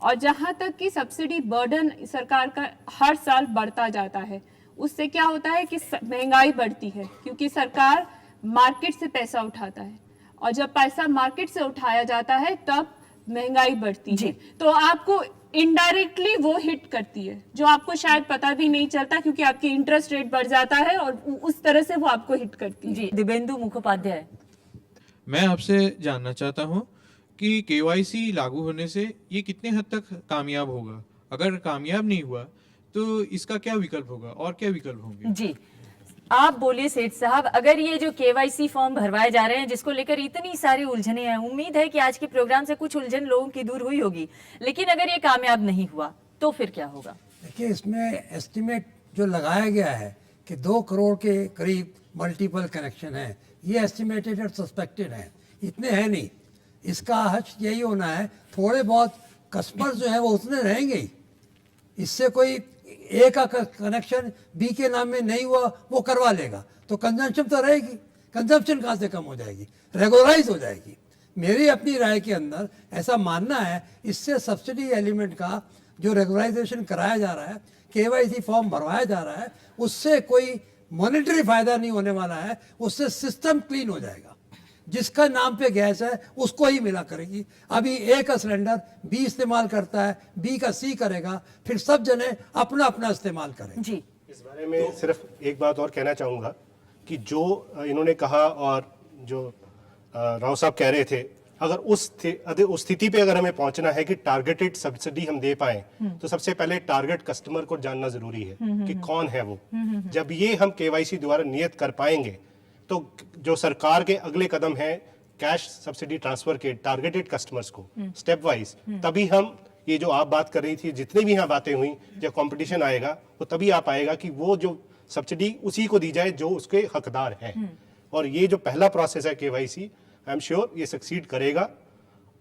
और जहां तक कि सब्सिडी बर्डन सरकार का हर साल बढ़ता जाता है, उससे क्या होता है कि महंगाई बढ़ती है, क्योंकि सरकार मार्केट से पैसा उठाता है, और जब पैसा मार्केट से उठाया जाता है तब महंगाई बढ़ती है। तो आपको इनडायरेक्टली वो हिट करती है, जो आपको शायद पता भी नहीं चलता, क्योंकि आपकी इंटरेस्ट रेट बढ़ जाता है और उस तरह से वो आपको हिट करती है। जी, दिव्येंदु मुखोपाध्याय, मैं आपसे जानना चाहता हूं कि केवाईसी लागू होने से ये कितने हद तक कामयाब होगा? अगर कामयाब नहीं हुआ तो इसका क्या विकल्प होगा और क्या विकल्प होंगे? जी आप बोलिए सेठ साहब, अगर ये जो केवाईसी फॉर्म भरवाए जा रहे हैं जिसको लेकर इतनी सारी उलझने हैं, उम्मीद है कि आज के प्रोग्राम से कुछ उलझन लोगों की दूर हुई होगी, लेकिन अगर ये कामयाब नहीं हुआ तो फिर क्या होगा? देखिए, इसमें एस्टिमेट जो लगाया गया है कि 2 करोड़ के करीब मल्टीपल कनेक्शन है, ये एस्टिमेटेड और सस्पेक्टेड है, इतने हैं नहीं। इसका हज यही होना है, थोड़े बहुत कस्टमर जो है वो उतने रहेंगे ही। इससे कोई ए का कनेक्शन बी के नाम में नहीं हुआ वो करवा लेगा तो कंजम्पशन तो रहेगी, कंजम्पशन कहाँ से कम हो जाएगी, रेगुलराइज हो जाएगी। मेरी अपनी राय के अंदर ऐसा मानना है, इससे सब्सिडी एलिमेंट का जो रेगुलराइजेशन कराया जा रहा है, केवाईसी फॉर्म भरवाया जा रहा है, उससे कोई मॉनेटरी फायदा नहीं होने वाला है, उससे सिस्टम क्लीन हो जाएगा। जिसका नाम पे गैस है उसको ही मिला करेगी। अभी ए का सिलेंडर बी इस्तेमाल करता है, बी का सी करेगा, फिर सब जने अपना अपना इस्तेमाल करें। जी, इस बारे में सिर्फ एक बात और कहना चाहूँगा कि जो इन्होंने कहा और जो राव साहब कह रहे थे, अगर उस स्थिति पे अगर हमें पहुंचना है कि टारगेटेड सब्सिडी हम दे पाए, तो सबसे पहले टारगेट कस्टमर को जानना जरूरी है कि कौन है वो। जब ये हम केवाईसी द्वारा नियत कर पाएंगे तो जो सरकार के अगले कदम हैं कैश सब्सिडी ट्रांसफर के टारगेटेड कस्टमर्स को स्टेप वाइज, तभी हम ये जो आप बात कर रही थी, जितनी भी यहाँ बातें हुई, जब कंपटीशन आएगा वो तभी आ पाएगा कि वो जो सब्सिडी उसी को दी जाए जो उसके हकदार हैं। और ये जो पहला प्रोसेस है केवाईसी, आई एम श्योर ये सक्सीड करेगा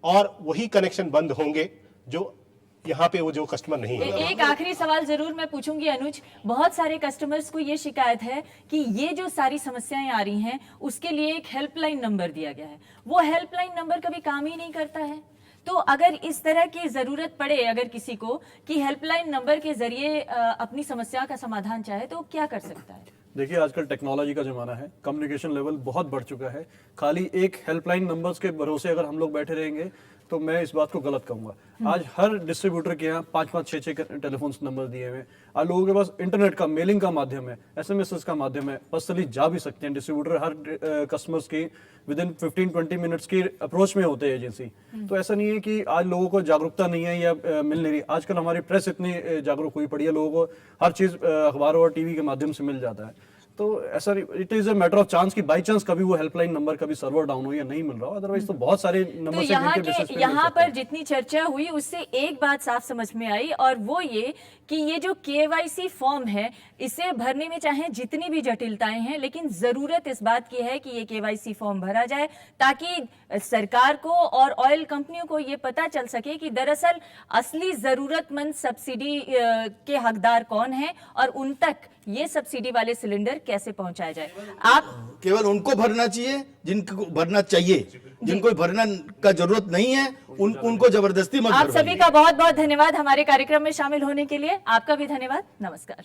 और वही कनेक्शन बंद होंगे जो यहाँ पे वो जो कस्टमर नहीं है। एक आखिरी सवाल जरूर मैं पूछूंगी अनुज, बहुत सारे कस्टमर्स को ये शिकायत है कि ये जो सारी समस्याएं आ रही हैं उसके लिए एक हेल्पलाइन नंबर दिया गया है, वो हेल्पलाइन नंबर कभी काम ही नहीं करता है। तो अगर इस तरह की जरूरत पड़े अगर किसी को कि हेल्पलाइन नंबर के जरिए अपनी समस्या का समाधान चाहे तो क्या कर सकता है? देखिए, आजकल टेक्नोलॉजी का ज़माना है, कम्युनिकेशन लेवल बहुत बढ़ चुका है। खाली एक हेल्पलाइन नंबर्स के भरोसे अगर हम लोग बैठे रहेंगे तो मैं इस बात को गलत कहूंगा। आज हर डिस्ट्रीब्यूटर के यहाँ 5-5, 6-6 टेलीफोन नंबर दिए हुए हैं। आज लोगों के पास इंटरनेट का, मेलिंग का माध्यम है, SMS का माध्यम है, पर्सनली जा भी सकते हैं। डिस्ट्रीब्यूटर हर कस्टमर्स की विद इन 15-20 मिनट्स की अप्रोच में होते हैं एजेंसी। तो ऐसा नहीं है कि आज लोगों को जागरूकता नहीं है या मिल नहीं रही। आजकल हमारी प्रेस इतनी जागरूक हुई पड़ी है, लोगों को हर चीज़ अखबारों और टीवी के माध्यम से मिल जाता है। तो ऐसा it is a matter of chance कि बाई चांस कभी वो हेल्पलाइन नंबर कभी सर्वर डाउन हो या नहीं मिल रहा हो, अदरवाइज तो बहुत सारे नंबर तो यहाँ पर जितनी चर्चा हुई उससे एक बात साफ समझ में आई, और वो ये कि ये जो केवाईसी फॉर्म है इसे भरने में चाहे जितनी भी जटिलताएं हैं, लेकिन जरूरत इस बात की है कि ये केवाईसी फॉर्म भरा जाए ताकि सरकार को और ऑयल कंपनियों को ये पता चल सके कि दरअसल असली जरूरतमंद सब्सिडी के हकदार कौन हैं और उन तक ये सब्सिडी वाले सिलेंडर कैसे पहुंचाया जाए। आप केवल उनको भरना चाहिए जिनको भरना चाहिए, जिनको भरना का जरूरत नहीं है उनको जबरदस्ती मत आप सभी का बहुत बहुत धन्यवाद हमारे कार्यक्रम में शामिल होने के लिए। आपका भी धन्यवाद। नमस्कार।